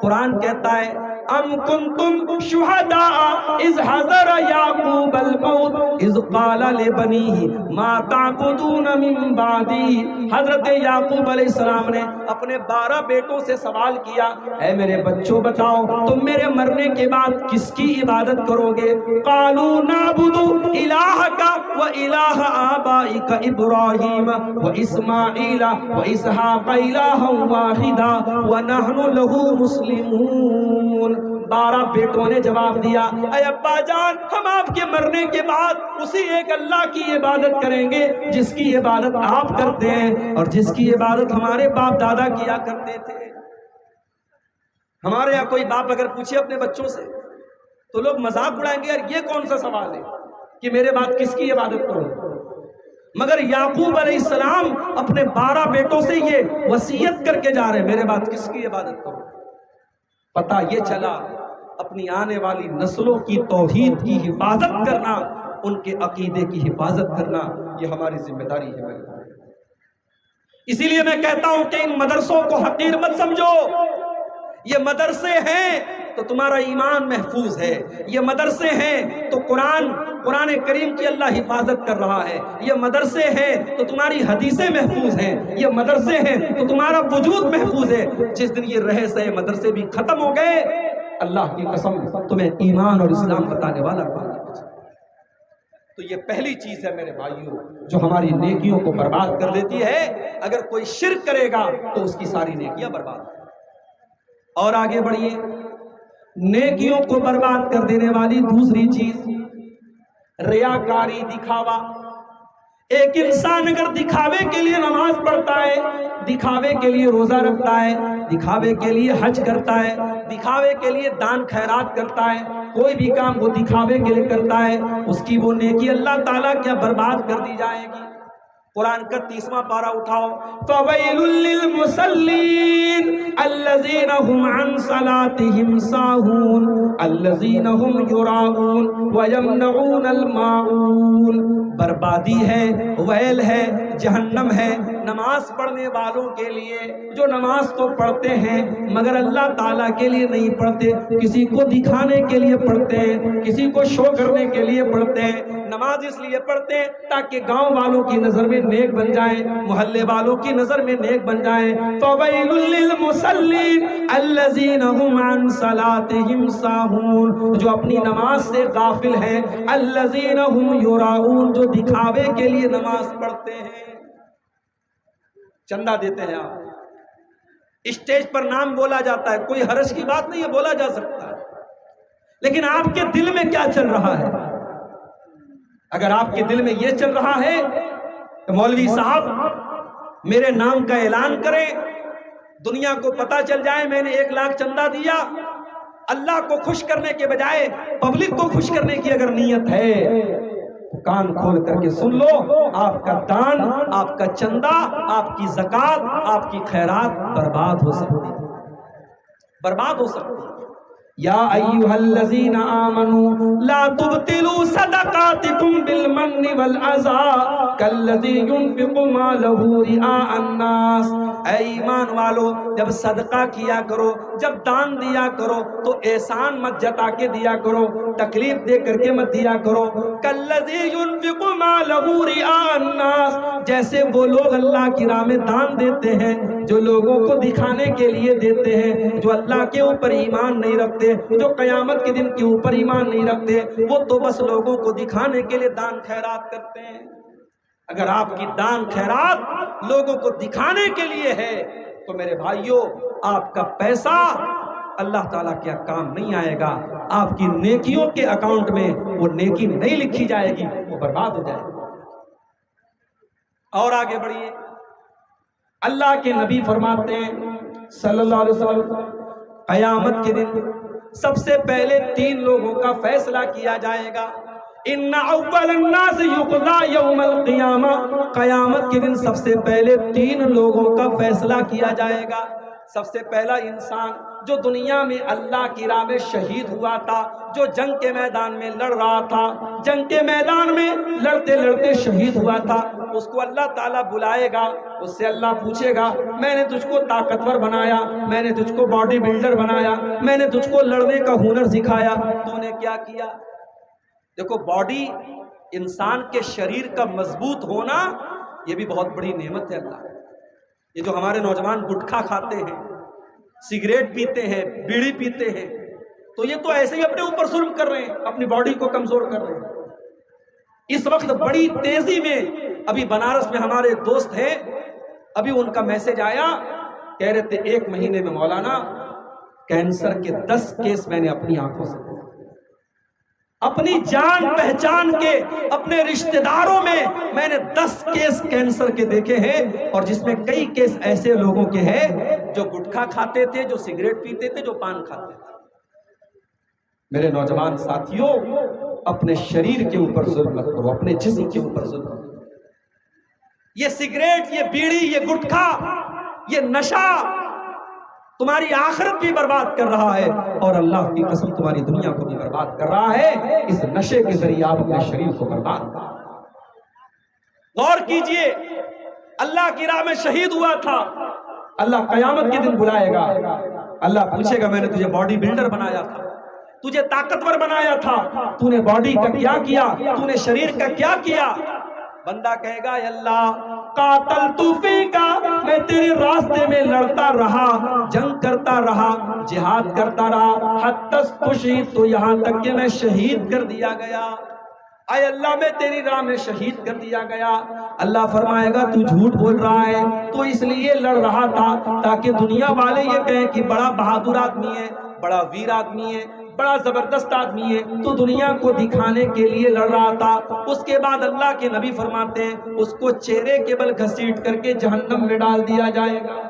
قرآن کہتا ہے ام کنتم شہداء اذ حضر یعقوب الموت اذ قال لبنیہ ما تعبدون من بعدی۔ حضرت یعقوب علیہ السلام نے اپنے 12 بیٹوں سے سوال کیا، اے میرے بچوں بتاؤ تم میرے مرنے کے بعد کس کی عبادت کرو گے؟ قالوا نعبد الہک و الہ آبائک ابراہیم و اسماعیل و اسحاق الہا واحدا ونحن لہ مسلمون۔ 12 بیٹوں نے جواب دیا، اے ابا جان، ہم آپ کے مرنے کے بعد اسی ایک اللہ کی عبادت کریں گے جس کی عبادت آپ کرتے ہیں اور جس کی عبادت ہمارے باپ دادا کیا کرتے تھے۔ ہمارے یہاں کوئی باپ اگر پوچھے اپنے بچوں سے تو لوگ مذاق اڑائیں گے، یار یہ کون سا سوال ہے کہ میرے بعد کس کی عبادت کروں؟ مگر یعقوب علیہ السلام اپنے 12 بیٹوں سے یہ وصیت کر کے جا رہے ہیں، میرے بعد کس کی عبادت کروں؟ پتہ یہ چلا اپنی آنے والی نسلوں کی توحید کی حفاظت کرنا، ان کے عقیدے کی حفاظت کرنا، یہ ہماری ذمہ داری ہے۔ اسی لیے میں کہتا ہوں کہ ان مدرسوں کو حقیر مت سمجھو، یہ مدرسے ہیں تو تمہارا ایمان محفوظ ہے، یہ مدرسے ہیں تو قرآن کریم کی اللہ حفاظت کر رہا ہے، یہ مدرسے ہیں تو تمہاری حدیثیں محفوظ ہیں، یہ مدرسے ہیں تو تمہارا وجود محفوظ ہے۔ جس دن یہ رہے سہے مدرسے بھی ختم ہو گئے، اللہ کی قسم تمہیں ایمان اور اسلام بتانے والا کوئی نہیں بچا۔ تو یہ پہلی چیز ہے میرے بھائیوں جو ہماری نیکیوں کو برباد کر دیتی ہے۔ اگر کوئی شرک کرے گا تو اس کی ساری نیکیاں برباد ہیں۔ اور آگے بڑھیے، نیکیوں کو برباد کر دینے والی دوسری چیز ریاکاری، دکھاوا۔ ایک انسان اگر دکھاوے کے لیے نماز پڑھتا ہے، دکھاوے کے لیے روزہ رکھتا ہے، دکھاوے کے لیے حج کرتا ہے، دکھاوے کے لیے دان خیرات کرتا ہے، کوئی بھی کام وہ دکھاوے کے لیے کرتا ہے، اس کی وہ نیکی اللہ تعالیٰ کیا برباد کر دی جائے گی۔ قرآن کا 30واں پارہ اٹھاؤ، فَوَيْلٌ لِّلْمُصَلِّينَ الَّذِينَ هُمْ عَنْ صَلَاتِهِمْ سَاهُونَ الَّذِينَ هُمْ يُرَاءُونَ وَيَمْنَعُونَ الْمَاعُونَ۔ بربادی ہے، ویل ہے، جہنم ہے نماز پڑھنے والوں کے لیے جو نماز تو پڑھتے ہیں مگر اللہ تعالیٰ کے لیے نہیں پڑھتے، کسی کو دکھانے کے لیے پڑھتے ہیں، کسی کو شو کرنے کے لیے پڑھتے ہیں۔ نماز اس لیے پڑھتے ہیں تاکہ گاؤں والوں کی نظر میں نیک بن جائیں، محلے والوں کی نظر میں نیک بن جائیں۔ فَوَيْلٌ لِّلْمُصَلِّينَ الَّذِينَ هُمْ عَنْ صَلَاتِهِمْ سَاهُونَ، جو اپنی نماز سے غافل ہیں، الَّذِينَ هُمْ يُرَاءُونَ، جو دکھاوے کے لیے نماز پڑھتے ہیں۔ چندہ دیتے ہیں آپ، اسٹیج پر نام بولا جاتا ہے، کوئی حرج کی بات نہیں ہے، بولا جا سکتا ہے، لیکن آپ کے دل میں کیا چل رہا ہے؟ اگر آپ کے دل میں یہ چل رہا ہے کہ مولوی صاحب میرے نام کا اعلان کریں، دنیا کو پتا چل جائے میں نے 1 لاکھ چندہ دیا، اللہ کو خوش کرنے کے بجائے پبلک کو خوش کرنے کی اگر نیت ہے تو کان کھول کر کے سن لو، آپ کا دان، آپ کا چندہ، آپ کی زکوٰۃ، آپ کی خیرات برباد ہو سکتی ہے، برباد ہو سکتی ہے۔ یا ایھا الذین آمنوا لا تبطلوا صدقاتکم بالمن والعذى کالذی ينفق مالہ رئاء الناس۔ اے ایمان والو، جب صدقہ کیا کرو، جب دان دیا کرو تو احسان مت جتا کے دیا کرو، تکلیف دے کر کے مت دیا کرو۔ کالذی ينفق مالہ رئاء الناس، جیسے وہ لوگ اللہ کی راہ میں دان دیتے ہیں جو لوگوں کو دکھانے کے لیے دیتے ہیں، جو اللہ کے اوپر ایمان نہیں رکھتے، جو قیامت کے دن کے اوپر ایمان نہیں رکھتے، وہ تو بس لوگوں کو دکھانے کے لیے دان خیرات کرتے ہیں۔ اگر آپ کی دان خیرات لوگوں کو دکھانے کے لیے ہے تو میرے بھائیوں آپ کا پیسہ اللہ تعالیٰ کیا کام نہیں آئے گا، آپ کی نیکیوں کے اکاؤنٹ میں وہ نیکی نہیں لکھی جائے گی، وہ برباد ہو جائے گی۔ اور آگے بڑھیے، اللہ کے نبی فرماتے ہیں صلی اللہ علیہ وسلم، قیامت کے دن سب سے پہلے 3 لوگوں کا فیصلہ کیا جائے گا۔ ان اول الناس یقضی یوم القیامہ، قیامت کے دن سب سے پہلے 3 لوگوں کا فیصلہ کیا جائے گا۔ سب سے پہلا انسان جو دنیا میں اللہ کی راہ میں شہید ہوا تھا، جو جنگ کے میدان میں لڑ رہا تھا، جنگ کے میدان میں لڑتے لڑتے شہید ہوا تھا، اس کو اللہ تعالیٰ بلائے گا، اس سے اللہ پوچھے گا میں نے تجھ کو طاقتور بنایا، میں نے تجھ کو باڈی بلڈر بنایا، میں نے تجھ کو لڑنے کا ہنر سکھایا، تو نے کیا کیا؟ دیکھو باڈی، انسان کے شریر کا مضبوط ہونا یہ بھی بہت بڑی نعمت ہے اللہ۔ یہ جو ہمارے نوجوان گٹکھا کھاتے ہیں، سگریٹ پیتے ہیں، بیڑی پیتے ہیں، تو یہ تو ایسے ہی اپنے اوپر ظلم کر رہے ہیں، اپنی باڈی کو کمزور کر رہے ہیں۔ اس وقت بڑی تیزی میں ابھی بنارس میں ہمارے دوست ہیں، ابھی ان کا میسج آیا، کہہ رہے تھے 1 مہینے میں مولانا کینسر کے 10 کیس میں نے اپنی آنکھوں سے دیکھے، اپنی جان پہچان کے اپنے رشتہ داروں میں نے 10 کیس کینسر کے دیکھے ہیں، اور جس میں کئی کیس ایسے لوگوں کے ہیں جو گٹکھا کھاتے تھے، جو سگریٹ پیتے تھے، جو پان کھاتے تھے۔ میرے نوجوان ساتھیوں، اپنے شریر کے اوپر ظلم مت کرو، اپنے جسم کے اوپر ظلم مت کرو۔ یہ سگریٹ، یہ بیڑی، یہ گٹکھا، یہ نشہ تمہاری آخرت بھی برباد کر رہا ہے، اور اللہ کی قسم تمہاری دنیا کو بھی برباد کر رہا ہے۔ اس نشے کے ذریعے آپ اپنے شریر کو برباد کر رہے ہیں۔ غور کیجئے، اللہ کی راہ میں شہید ہوا تھا، اللہ قیامت کے دن بلائے گا، اللہ پوچھے گا میں نے تجھے باڈی بلڈر بنایا تھا، تجھے طاقتور بنایا تھا، تو نے باڈی کا کیا کیا، تو نے شریر کا کیا کیا؟ بندہ کہے گا اے اللہ قاتلت فیکا، میں تیرے راستے میں لڑتا رہا، جنگ کرتا رہا، جہاد کرتا رہا، حتی استشہدت، تو یہاں تک کہ میں شہید کر دیا گیا۔ اے اللہ میں تیری راہ میں شہید کر دیا گیا۔ اللہ فرمائے گا تو جھوٹ بول رہا ہے، تو اس لیے لڑ رہا تھا تاکہ دنیا والے یہ کہیں کہ بڑا بہادر آدمی ہے، بڑا ویر آدمی ہے، بڑا زبردست آدمی ہے، تو دنیا کو دکھانے کے لیے لڑ رہا تھا۔ اس کے بعد اللہ کے نبی فرماتے ہیں اس کو چہرے کے بل گھسیٹ کر کے جہنم میں ڈال دیا جائے گا۔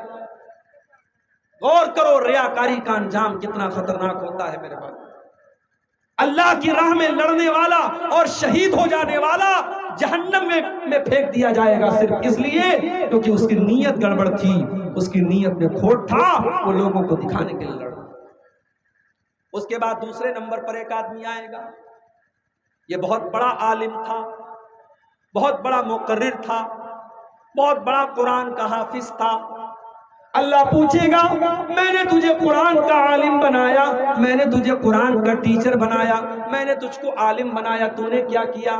غور کرو ریاکاری کا انجام کتنا خطرناک ہوتا ہے میرے بھائی۔ اللہ کی راہ میں لڑنے والا اور شہید ہو جانے والا جہنم میں پھینک دیا جائے گا، صرف اس لیے کیونکہ اس کی نیت گڑبڑ تھی، اس کی نیت میں کھوٹ تھا، وہ لوگوں کو دکھانے کے لیے لڑ رہا۔ اس کے بعد دوسرے نمبر پر ایک آدمی آئے گا، یہ بہت بڑا عالم تھا، بہت بڑا مقرر تھا، بہت بڑا قرآن کا حافظ تھا۔ اللہ پوچھے گا میں نے تجھے قرآن کا عالم بنایا، میں نے تجھے قرآن کا ٹیچر بنایا، میں نے تجھ کو عالم بنایا، تو نے کیا کیا؟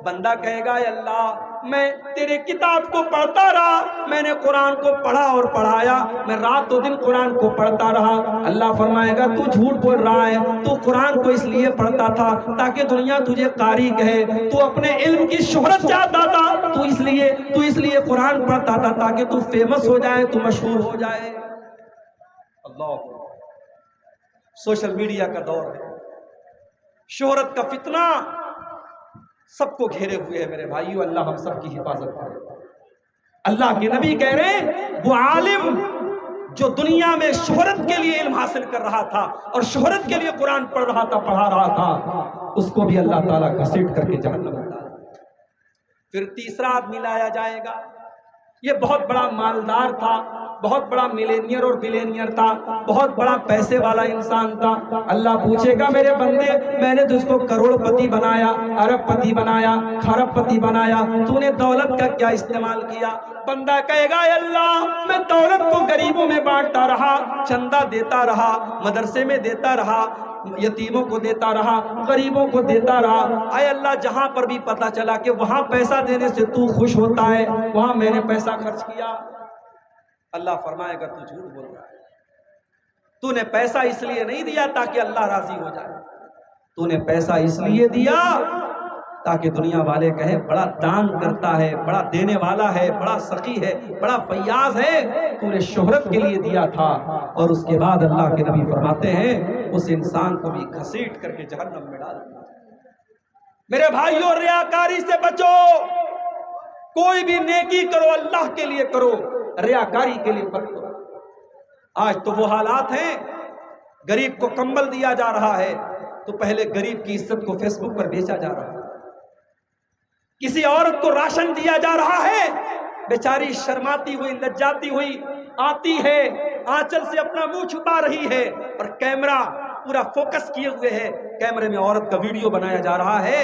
بندہ کہے گا اے اللہ میں تیرے کتاب کو پڑھتا رہا، میں نے قرآن کو پڑھا اور پڑھایا، میں رات و دن قرآن کو پڑھتا رہا۔ اللہ فرمائے گا تو جھوٹ بول رہا ہے، تو قرآن کو اس لیے پڑھتا تھا تاکہ دنیا تجھے قاری کہے، تو اپنے علم کی شہرت چاہتا تھا، تو اس لیے قرآن پڑھتا تھا تاکہ تو فیمس ہو جائے، تو مشہور ہو جائے۔ اللہ، سوشل میڈیا کا دور ہے، شہرت کا فتنہ سب کو گھیرے ہوئے ہے میرے بھائیو، اللہ ہم سب کی حفاظت کرے۔ اللہ کے نبی کہہ رہے ہیں وہ عالم جو دنیا میں شہرت کے لیے علم حاصل کر رہا تھا اور شہرت کے لیے قرآن پڑھ رہا تھا، پڑھا رہا تھا، اس کو بھی اللہ تعالیٰ گھسیٹ کر کے جہنم میں ڈال۔ پھر تیسرا آدمی لایا جائے گا، یہ بہت بڑا مالدار تھا، بہت بڑا ملینئر اور بلینئر تھا، بہت بڑا پیسے والا انسان تھا۔ اللہ پوچھے گا میرے بندے میں نے تجھ کو کروڑ پتی بنایا، ارب پتی بنایا، خرب پتی بنایا، تو نے دولت کا کیا استعمال کیا؟ بندہ کہے گا اے اللہ میں دولت کو غریبوں میں بانٹتا رہا، چندہ دیتا رہا، مدرسے میں دیتا رہا، یتیموں کو دیتا رہا، غریبوں کو دیتا رہا۔ اے اللہ جہاں پر بھی پتا چلا کہ وہاں پیسہ دینے سے تو خوش ہوتا ہے، وہاں میں نے پیسہ خرچ کیا۔ اللہ فرمائے گا تو جھوٹ بول رہا ہے، تو نے پیسہ اس لیے نہیں دیا تاکہ اللہ راضی ہو جائے، تو نے پیسہ اس لیے دیا تاکہ دنیا والے کہے بڑا دان کرتا ہے، بڑا دینے والا ہے، بڑا سخی ہے، بڑا فیاض ہے۔ تو نے شہرت کے لیے دیا تھا۔ اور اس کے بعد اللہ کے نبی فرماتے ہیں اس انسان کو بھی گھسیٹ کر کے جہنم میں ڈال دیا۔ میرے بھائیوں ریاکاری سے بچو، کوئی بھی نیکی کرو اللہ کے لیے کرو، ریاکاری کے لیے مت کرو۔ آج تو وہ حالات ہیں، غریب کو کمبل دیا جا رہا ہے تو پہلے غریب کی عزت کو فیس بک پر بیچا جا رہا ہے، کسی عورت کو راشن دیا جا رہا ہے، بیچاری شرماتی ہوئی لجاتی ہوئی آتی ہے، آنچل سے اپنا منہ چھپا رہی ہے اور کیمرہ پورا فوکس کیے ہوئے ہے، کیمرے میں عورت کا ویڈیو بنایا جا رہا ہے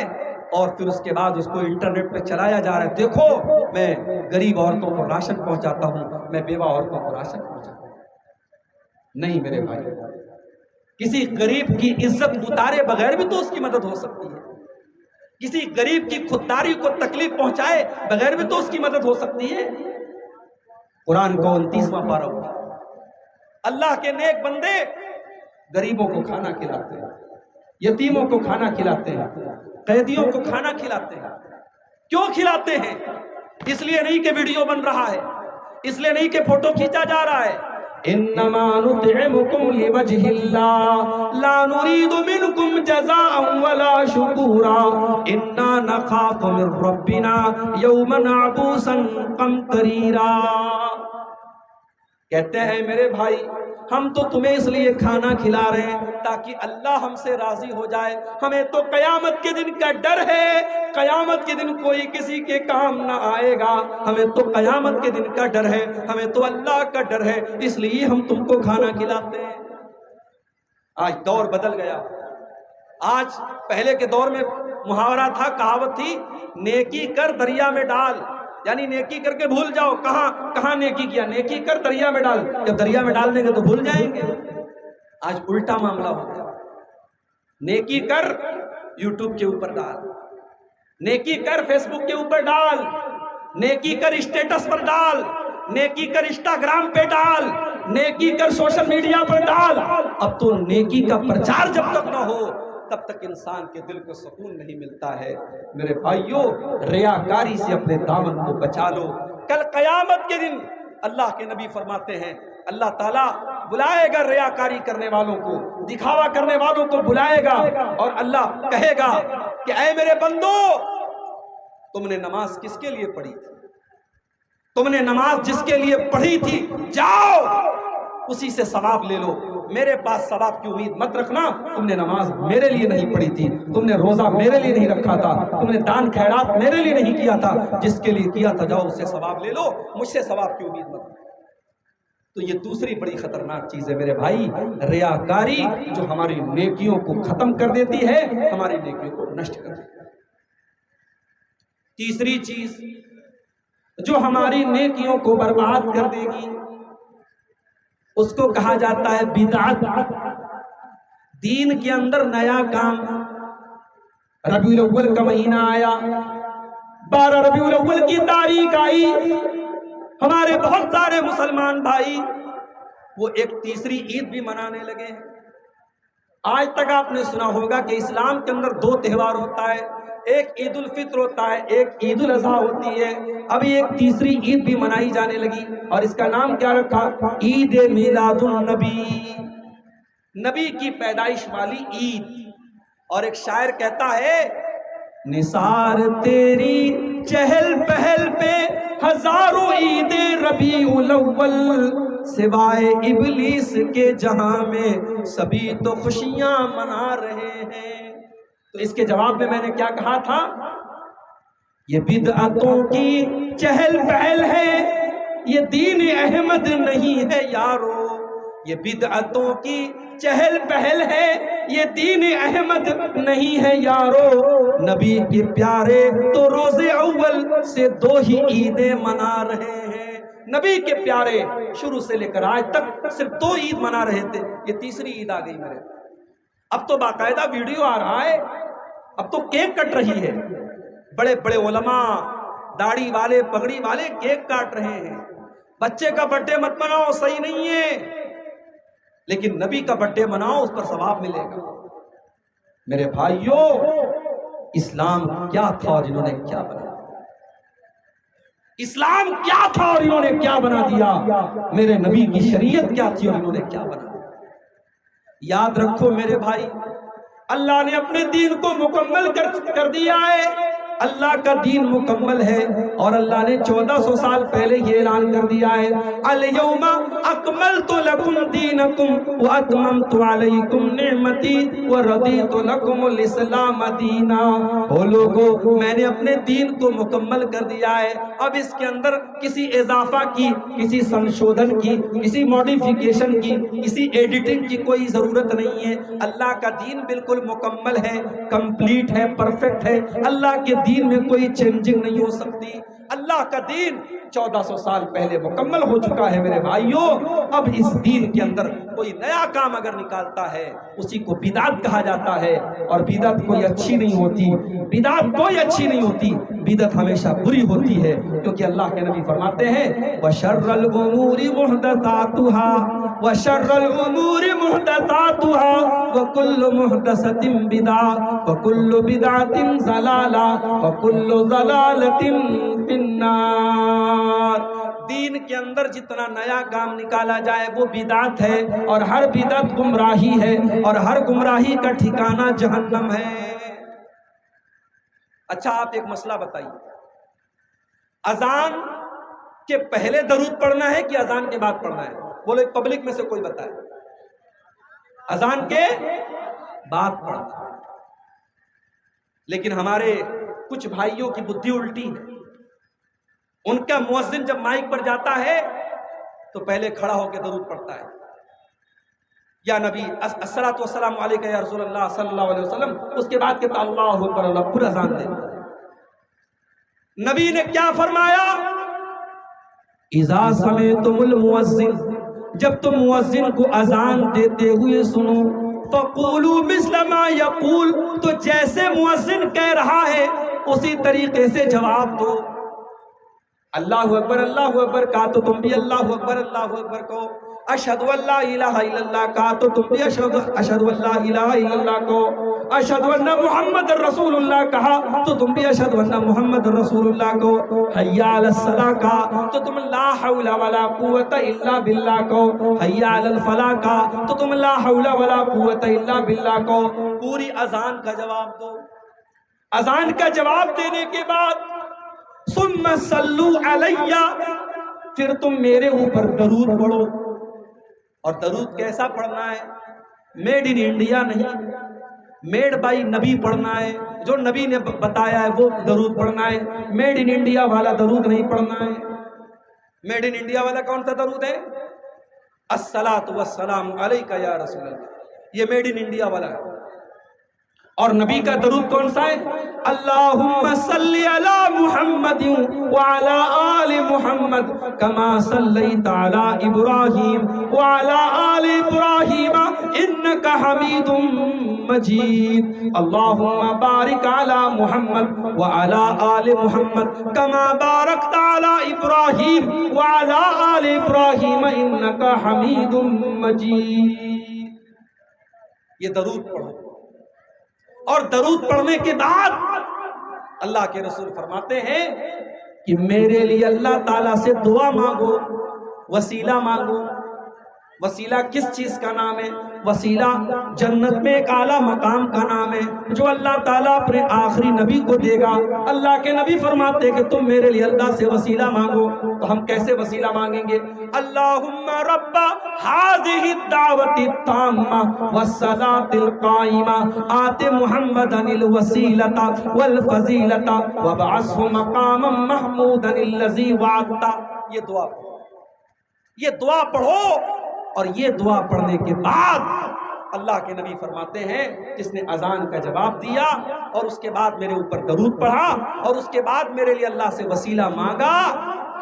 اور پھر اس کے بعد اس کو انٹرنیٹ پہ چلایا جا رہا ہے، دیکھو میں غریب عورتوں کو راشن پہنچاتا ہوں، میں بیوہ عورتوں کو راشن پہنچاتا ہوں۔ نہیں میرے بھائی، کسی غریب کی عزت اتارے بغیر بھی تو اس کی مدد ہو سکتی ہے، کسی غریب کی خودداری کو تکلیف پہنچائے بغیر بھی تو اس کی مدد ہو سکتی ہے۔ قرآن کو 29واں پارہ ہوگا، اللہ کے نیک بندے غریبوں کو کھانا کھلاتے ہیں، یتیموں کو کھانا کھلاتے ہیں، قیدیوں کو کھانا کھلاتے ہیں۔ کیوں کھلاتے ہیں؟ اس لیے نہیں کہ ویڈیو بن رہا ہے، اس لیے نہیں کہ فوٹو کھینچا جا رہا ہے، انما نطعمکم لوجہ اللہ لا نرید منکم جزاء ولا شکورا انا نخاف من ربنا یوما عبوسا قمطریرا۔ کہتے ہیں میرے بھائی ہم تو تمہیں اس لیے کھانا کھلا رہے ہیں تاکہ اللہ ہم سے راضی ہو جائے، ہمیں تو قیامت کے دن کا ڈر ہے، قیامت کے دن کوئی کسی کے کام نہ آئے گا، ہمیں تو قیامت کے دن کا ڈر ہے، ہمیں تو اللہ کا ڈر ہے، اس لیے ہم تم کو کھانا کھلاتے ہیں۔ آج دور بدل گیا، آج پہلے کے دور میں محاورہ تھا، کہاوت تھی، نیکی کر دریا میں ڈال، یعنی نیکی کر کے بھول جاؤ، کہاں نیکی کیا، نیکی کر دریا میں ڈال، جب دریا میں ڈال دیں گے تو بھول جائیں گے۔ آج الٹا معاملہ ہو گیا. نیکی کر یوٹیوب کے اوپر ڈال, نیکی کر فیس بک کے اوپر ڈال, نیکی کر اسٹیٹس پر ڈال, نیکی کر انسٹاگرام پہ ڈال, نیکی کر سوشل میڈیا پر ڈال. اب تو نیکی کا پرچار جب تک نہ ہو تب تک انسان کے دل کو سکون نہیں ملتا ہے. میرے بھائیوں, ریاکاری سے اپنے دامن کو بچا لو. کل قیامت کے دن اللہ کے نبی فرماتے ہیں اللہ تعالیٰ بلائے گا ریاکاری کرنے والوں کو, دکھاوا کرنے والوں کو بلائے گا, اور اللہ کہے گا کہ اے میرے بندو, تم نے نماز کس کے لیے پڑھی تھی؟ تم نے نماز جس کے لیے پڑھی تھی جاؤ اسی سے ثواب لے لو. میرے پاس ثواب کی امید مت رکھنا. تم نے نماز میرے لیے نہیں پڑھی تھی, تم نے روزہ میرے لیے نہیں رکھا تھا, تم نے دان خیرات میرے لیے نہیں کیا تھا. جس کے لیے کیا تھا جاؤ اس سے ثواب لے لو, مجھ سے ثواب کی امید مت رکھنا. تو یہ دوسری بڑی خطرناک چیز ہے میرے بھائی, ریاکاری, جو ہماری نیکیوں کو ختم کر دیتی ہے, ہماری نیکیوں کو نشٹ کر دیتی ہے. تیسری چیز جو ہماری نیکیوں کو برباد کر دے گی اس کو کہا جاتا ہے بدعت. دین کے اندر نیا کام. ربیع الاول کا مہینہ آیا, 12 ربیع الاول کی تاریخ آئی, ہمارے بہت سارے مسلمان بھائی وہ ایک تیسری عید بھی منانے لگے ہیں. آج تک آپ نے سنا ہوگا کہ اسلام کے اندر 2 تہوار ہوتا ہے, ایک عید الفطر ہوتا ہے, ایک عید الاضحیٰ ہوتی ہے. ابھی ایک تیسری عید بھی منائی جانے لگی, اور اس کا نام کیا رکھا؟ عید میلاد النبی, نبی کی پیدائش والی عید. اور ایک شاعر کہتا ہے نثار تیری چہل پہل پہ ہزاروں عید ربیع الاول, سوائے ابلیس کے جہاں میں سبھی تو خوشیاں منا رہے ہیں. تو اس کے جواب میں نے کیا کہا تھا؟ یہ بدعتوں کی چہل پہل ہے, یہ دین احمد نہیں ہے یارو. یہ بدعتوں کی چہل پہل ہے, یہ دین احمد نہیں ہے یارو. نبی کے پیارے تو روزے اول سے 2 ہی عیدیں منا رہے ہیں. نبی کے پیارے شروع سے لے کر آج تک صرف 2 عید منا رہے تھے, یہ تیسری عید آ گئی میرے. اب تو باقاعدہ ویڈیو آ رہا ہے, اب تو کیک کٹ رہی ہے. بڑے بڑے علماء, داڑھی والے, پگڑی والے کیک کاٹ رہے ہیں. بچے کا برتھ ڈے مت مناؤ, صحیح نہیں ہے, لیکن نبی کا برتھ ڈے مناؤ, اس پر ثواب ملے گا. میرے بھائیوں, اسلام کیا تھا اور انہوں نے کیا بنا دیا؟ اسلام کیا تھا اور انہوں نے کیا بنا دیا؟ میرے نبی کی شریعت کیا تھی اور انہوں نے کیا بنا دیا؟ یاد رکھو میرے بھائی, اللہ نے اپنے دین کو مکمل کر دیا ہے. اللہ کا دین مکمل ہے, اور اللہ نے 1400 سال پہلے یہ اعلان کر دیا ہے الیوم اکملت لکم دینکم واتممت علیکم نعمتی ورضیت لکم الاسلام دینا. او لوگو, میں نے اپنے دین کو مکمل کر دیا ہے, اب اس کے اندر کسی اضافہ کی, کسی سنشودھن کی, کسی موڈیفیکیشن کی, کسی ایڈیٹنگ کی کوئی ضرورت نہیں ہے. اللہ کا دین بالکل مکمل ہے, کمپلیٹ ہے, پرفیکٹ ہے. اللہ کے دین میں کوئی چینجنگ نہیں ہو سکتی. اللہ کا دین 1400 سال پہلے مکمل ہو چکا ہے میرے بھائیوں. اب اس دین کے اندر کوئی نیا کام اگر نکالتا ہے اسی کو بدعت کہا جاتا ہے, اور بدعت کوئی اچھی نہیں ہوتی, بدعت کوئی اچھی نہیں ہوتی, بدعت ہمیشہ بری ہوتی ہے. کیونکہ اللہ کے نبی فرماتے ہیں وَشَرَّ الْأُمُورِ مُحْدَثَاتُهَا وَشَرَّ الْأُمُورِ مُحْدَثَاتُهَا وَكُلُّ مُحْدَثَةٍ بِدْعَةٌ وَكُلُّ بِدْعَةٍ ضَلَالَةٌ وَكُلُّ ضَلَالَةٍ فِي النَّارِ. دین کے اندر جتنا نیا کام نکالا جائے وہ بدعت ہے, اور ہر بدعت گمراہی ہے, اور ہر گمراہی کا ٹھکانہ جہنم ہے. اچھا آپ ایک مسئلہ بتائیے, اذان کے پہلے درود پڑھنا ہے کہ اذان کے بعد پڑھنا ہے؟ بولے پبلک میں سے کوئی بتائے. اذان کے بعد پڑھنا ہے, لیکن ہمارے کچھ بھائیوں کی بدھی الٹی ہے. ان کا مؤذن جب مائک پر جاتا ہے تو پہلے کھڑا ہو کے درود پڑھتا ہے, یا نبی الصلاۃ والسلام علیک یا رسول اللہ صلی اللہ علیہ وسلم, اس کے بعد کہتا اللہ اکبر, اللہ پورا اذان دیتا ہے. نبی نے کیا فرمایا؟ اذا سمعتم المؤذن جب تم مؤذن کو اذان دیتے ہوئے سنو فقولوا مثل ما یقول، تو جیسے مؤذن کہہ رہا ہے اسی طریقے سے جواب دو۔ اللہ اکبر کہا تو تم بھی اللہ اکبر کہو۔ اشہد ان لا الہ الا اللہ کہا تو تم بھی اشہد ان لا الہ الا اللہ کہو۔ اشہد ان محمد رسول اللہ کہا تو تم بھی اشہد ان محمد رسول اللہ کہو۔ حی علی الصلاۃ کہا تو تم لا حول ولا قوت الا باللہ کہو۔ حی علی الفلاح کہا تو تم لا حول ولا قوت الا باللہ کہو۔ پوری اذان کا جواب دو۔ اذان کا جواب دینے کے بعد ثم صلو علیہ، پھر تم میرے اوپر درود پڑھو۔ اور درود کیسا پڑھنا ہے؟ میڈ ان انڈیا نہیں، میڈ بائی نبی پڑھنا ہے، جو نبی نے بتایا ہے وہ درود پڑھنا ہے۔ میڈ ان انڈیا والا درود نہیں پڑھنا ہے۔ میڈ ان انڈیا والا کون سا درود ہے؟ الصلاۃ والسلام علیک یا رسول اللہ، یہ میڈ ان انڈیا والا ہے۔ اور نبی کا درود کون سا ہے؟ اللہم صلی علی محمد وعلی آل محمد کما صلیت علی ابراہیم وعلی آل ابراہیم انکا حمید مجید۔ اللہم بارک علی محمد وعلی آل محمد کما بارکت علی ابراہیم وعلی آل ابراہیم انکا حمید مجید۔ یہ درود پڑھو۔ اور درود پڑھنے کے بعد اللہ کے رسول فرماتے ہیں کہ میرے لیے اللہ تعالیٰ سے دعا مانگو، وسیلہ مانگو۔ وسیلہ کس چیز کا نام ہے؟ وسیلہ جنت میں ایک اعلیٰ مقام کا نام ہے جو اللہ تعالیٰ اپنے آخری نبی کو دے گا۔ اللہ کے نبی فرماتے ہیں کہ تم میرے لیے اللہ سے وسیلہ مانگو۔ تو ہم کیسے وسیلہ مانگیں گے؟ اللہم رب ہذہ الدعوۃ التامہ والصلاۃ القائمہ آت محمدا الوسیلۃ والفضیلۃ وابعثہ مقاما محمودا الذی وعدتہ۔ یہ دعا پڑھو، یہ دعا پڑھو۔ اور یہ دعا پڑھنے کے بعد اللہ کے نبی فرماتے ہیں جس نے اذان کا جواب دیا اور اس کے بعد میرے اوپر درود پڑھا اور اس کے بعد میرے لیے اللہ سے وسیلہ مانگا،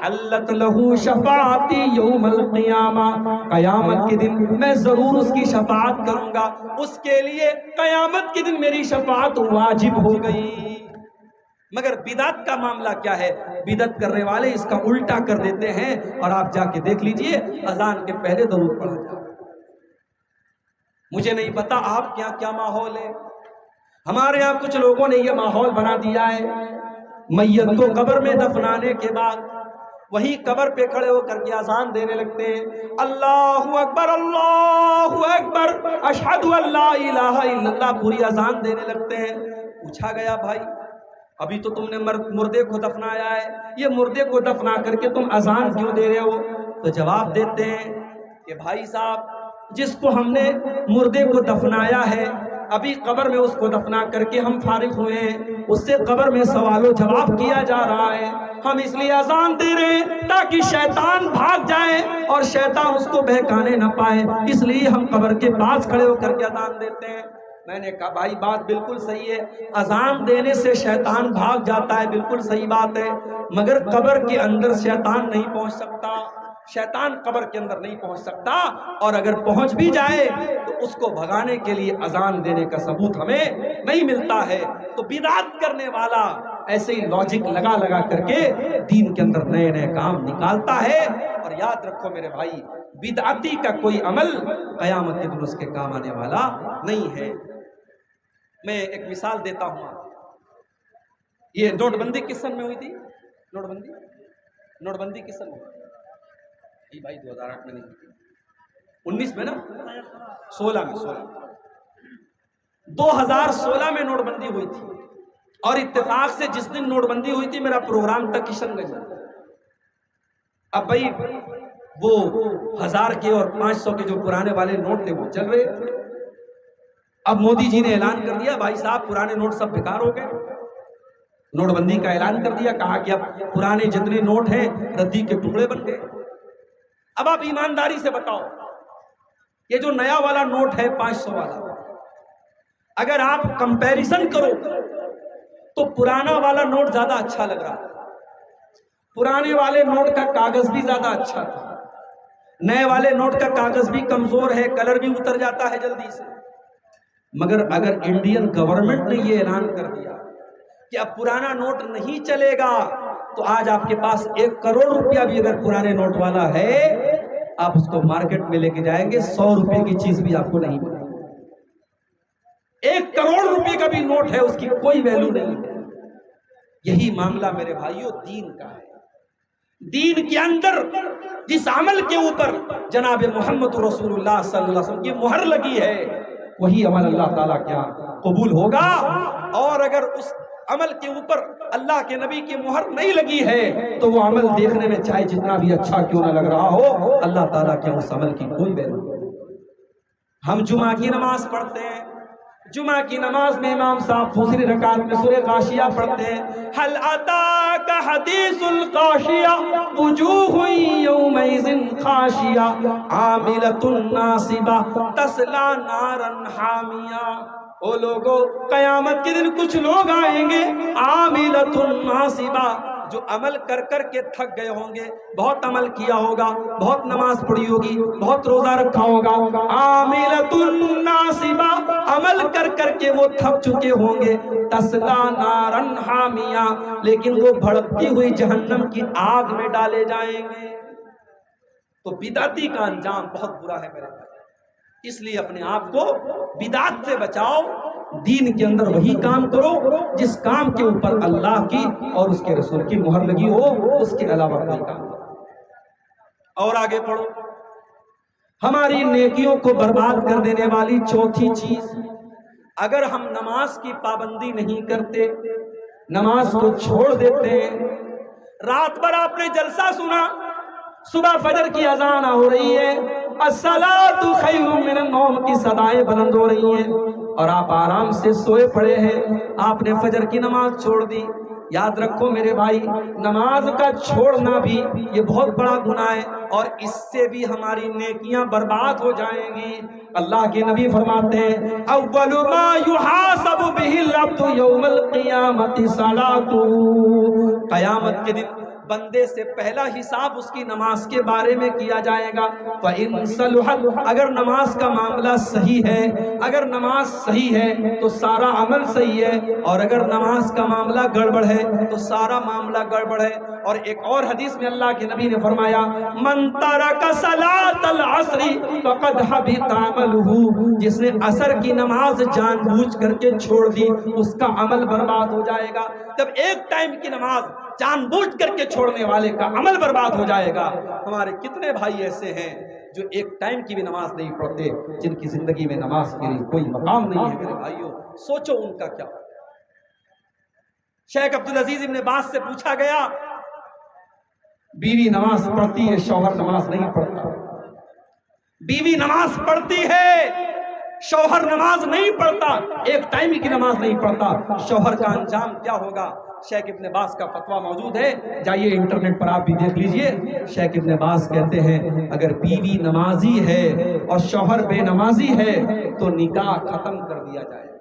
حلت لہو شفاعتی یوم القیامہ، قیامت کے دن میں ضرور اس کی شفاعت کروں گا، اس کے لیے قیامت کے دن میری شفاعت واجب ہو گئی۔ مگر بدعت کا معاملہ کیا ہے؟ بدعت کرنے والے اس کا الٹا کر دیتے ہیں، اور آپ جا کے دیکھ لیجئے اذان کے پہلے درود پڑھا جائے۔ مجھے نہیں پتا آپ کے یہاں کیا ماحول ہے، ہمارے یہاں کچھ لوگوں نے یہ ماحول بنا دیا ہے، میت کو قبر میں دفنانے کے بعد وہی قبر پہ کھڑے ہو کر کے اذان دینے لگتے ہیں، اللہ اکبر اشہد ان لا الہ الا اللہ، پوری اذان دینے لگتے ہیں۔ پوچھا گیا بھائی ابھی تو تم نے مردے کو دفنایا ہے، یہ مردے کو دفنا کر کے تم اذان کیوں دے رہے ہو؟ تو جواب دیتے ہیں کہ بھائی صاحب جس کو ہم نے مردے کو دفنایا ہے ابھی قبر میں اس کو دفنا کر کے ہم فارغ ہوئے ہیں، اس سے قبر میں سوال و جواب کیا جا رہا ہے، ہم اس لیے اذان دے رہے ہیں تاکہ شیطان بھاگ جائے اور شیطان اس کو بہکانے نہ پائے، اس لیے ہم قبر کے پاس کھڑے ہو کر کے اذان دیتے ہیں۔ میں نے کہا بھائی بات بالکل صحیح ہے، اذان دینے سے شیطان بھاگ جاتا ہے، بالکل صحیح بات ہے، مگر قبر کے اندر شیطان نہیں پہنچ سکتا، شیطان قبر کے اندر نہیں پہنچ سکتا، اور اگر پہنچ بھی جائے تو اس کو بھگانے کے لیے اذان دینے کا ثبوت ہمیں نہیں ملتا ہے۔ تو بدعت کرنے والا ایسے ہی لاجک لگا لگا کر کے دین کے اندر نئے نئے کام نکالتا ہے، اور یاد رکھو میرے بھائی بدعتی کا کوئی عمل قیامت کے دن اس کے کام آنے والا نہیں ہے۔ میں ایک مثال دیتا ہوں، یہ نوٹ بندی کس سن میں ہوئی تھی؟ نوٹ بندی کس سن میں ہوئی؟ بھائی 2008 میں نہیں، 19 میں نا، 16 میں 2016 میں نوٹ بندی ہوئی تھی، اور اتفاق سے جس دن نوٹ بندی ہوئی تھی میرا پروگرام تھا کشن گنج۔ اب بھائی وہ 1000 کے اور 500 کے جو پرانے والے نوٹ تھے وہ چل رہے، اب مودی جی نے اعلان کر دیا بھائی صاحب پرانے نوٹ سب بیکار ہو گئے، نوٹ بندی کا اعلان کر دیا، کہا کہ اب پرانے جتنے نوٹ ہیں ردی کے ٹکڑے بن گئے۔ اب آپ ایمانداری سے بتاؤ یہ جو نیا والا نوٹ ہے 500 والا، اگر آپ کمپیریزن کرو تو پرانا والا نوٹ زیادہ اچھا لگ رہا، پرانے والے نوٹ کا کاغذ بھی زیادہ اچھا تھا، نئے والے نوٹ کا کاغذ بھی کمزور ہے، کلر بھی اتر جاتا ہے جلدی سے، مگر اگر انڈین گورنمنٹ نے یہ اعلان کر دیا کہ اب پرانا نوٹ نہیں چلے گا، تو آج آپ کے پاس 1 کروڑ روپیہ بھی اگر پرانے نوٹ والا ہے، آپ اس کو مارکیٹ میں لے کے جائیں گے، 100 روپے کی چیز بھی آپ کو نہیں ملے گی۔ 1 کروڑ روپے کا بھی نوٹ ہے، اس کی کوئی ویلیو نہیں ہے۔ یہی معاملہ میرے بھائیوں دین کا ہے۔ دین کے اندر جس عمل کے اوپر جناب محمد رسول اللہ صلی اللہ علیہ وسلم کی مہر لگی ہے، وہی عمل اللہ تعالیٰ کیا قبول ہوگا، اور اگر اس عمل کے اوپر اللہ کے نبی کی مہر نہیں لگی ہے تو وہ عمل دیکھنے میں چاہے جتنا بھی اچھا کیوں نہ لگ رہا ہو، اللہ تعالیٰ کے اس عمل کی کوئی ویلیو نہیں۔ ہم جمعہ کی نماز پڑھتے ہیں، جمعہ کی نماز میں امام صاحب دوسری رکعت میں سورہ غاشیہ پڑھتے ہیں، حل اتاک حدیث الغاشیہ وجوہ یومئذ خاشیہ عاملۃ ناصبہ تصلی نارا حامیہ۔ او لوگو، قیامت کے دن کچھ لوگ آئیں گے، عاملۃ ناصبہ، جو عمل کر کر کے تھک گئے ہوں گے، بہت عمل کیا ہوگا، بہت نماز پڑھی ہوگی، بہت روزہ رکھا ہوگا، عاملۃ ناصبہ، عمل کر کر کے وہ تھک چکے ہوں گے، تصلی نارا حامیہ، لیکن وہ بھڑکتی ہوئی جہنم کی آگ میں ڈالے جائیں گے۔ تو بدعتی کا انجام بہت برا ہے میرے بھائی، اس لیے اپنے آپ کو بدعت سے بچاؤ، دین کے اندر وہی کام کرو جس کام کے اوپر اللہ کی اور اس کے رسول کی مہر لگی ہو، اس کے علاوہ کوئی کام کرو۔ اور آگے پڑھو، ہماری نیکیوں کو برباد کر دینے والی چوتھی چیز، اگر ہم نماز کی پابندی نہیں کرتے، نماز کو چھوڑ دیتے ہیں، رات بھر آپ نے جلسہ سنا، صبح فجر کی اذان ہو رہی ہے، الصلاۃ خیر من النوم کی صدائیں بلند ہو رہی ہیں، اور آپ آرام سے سوئے پڑے ہیں، آپ نے فجر کی نماز چھوڑ دی۔ یاد رکھو میرے بھائی، نماز کا چھوڑنا بھی یہ بہت بڑا گناہ ہے، اور اس سے بھی ہماری نیکیاں برباد ہو جائیں گی۔ اللہ کے نبی فرماتے ہیں، اول ما یحاسب بہ العبد یوم القیامۃ صلاۃ، قیامت کے دن بندے سے پہلا حساب اس کی نماز کے بارے میں کیا جائے گا۔ فَإِن صَلُحَتْ، اگر نماز کا معاملہ صحیح ہے، اگر نماز صحیح ہے تو سارا عمل صحیح ہے، اور اگر نماز کا معاملہ گڑبڑ ہے تو سارا معاملہ گڑبڑ ہے۔ اور ایک اور حدیث میں اللہ کے نبی نے فرمایا، مَن تَرَكَ صَلَاةَ الْعَصْرِ فَقَدْ حَبِطَ عَمَلُهُ، جس نے عصر کی نماز جان بوجھ کر کے چھوڑ دی، اس کا عمل برباد ہو جائے گا۔ جب ایک ٹائم کی نماز جان بوجھ کر کے چھوڑنے والے کا عمل برباد ہو جائے گا۔ ہمارے کتنے بھائی ایسے ہیں جو ایک ٹائم کی بھی نماز نہیں پڑھتے، جن کی زندگی میں نماز کے لیے کوئی مقام نہیں ہے۔ میرے بھائیوں، سوچو ان کا کیا۔ شیخ عبدالعزیز ابن باز سے پوچھا گیا، بیوی نماز پڑھتی ہے، شوہر نماز نہیں پڑھتا، بیوی نماز پڑھتی ہے، شوہر نماز نہیں پڑھتا، ایک ٹائم کی نماز نہیں پڑھتا، شوہر کا انجام کیا ہوگا؟ شیخ ابن باز کا فتویٰ موجود ہے، جائیے انٹرنیٹ پر آپ بھی دیکھ لیجئے۔ شیخ ابن باز کہتے ہیں، اگر بیوی نمازی ہے اور شوہر بے نمازی ہے تو نکاح ختم کر دیا جائے گا،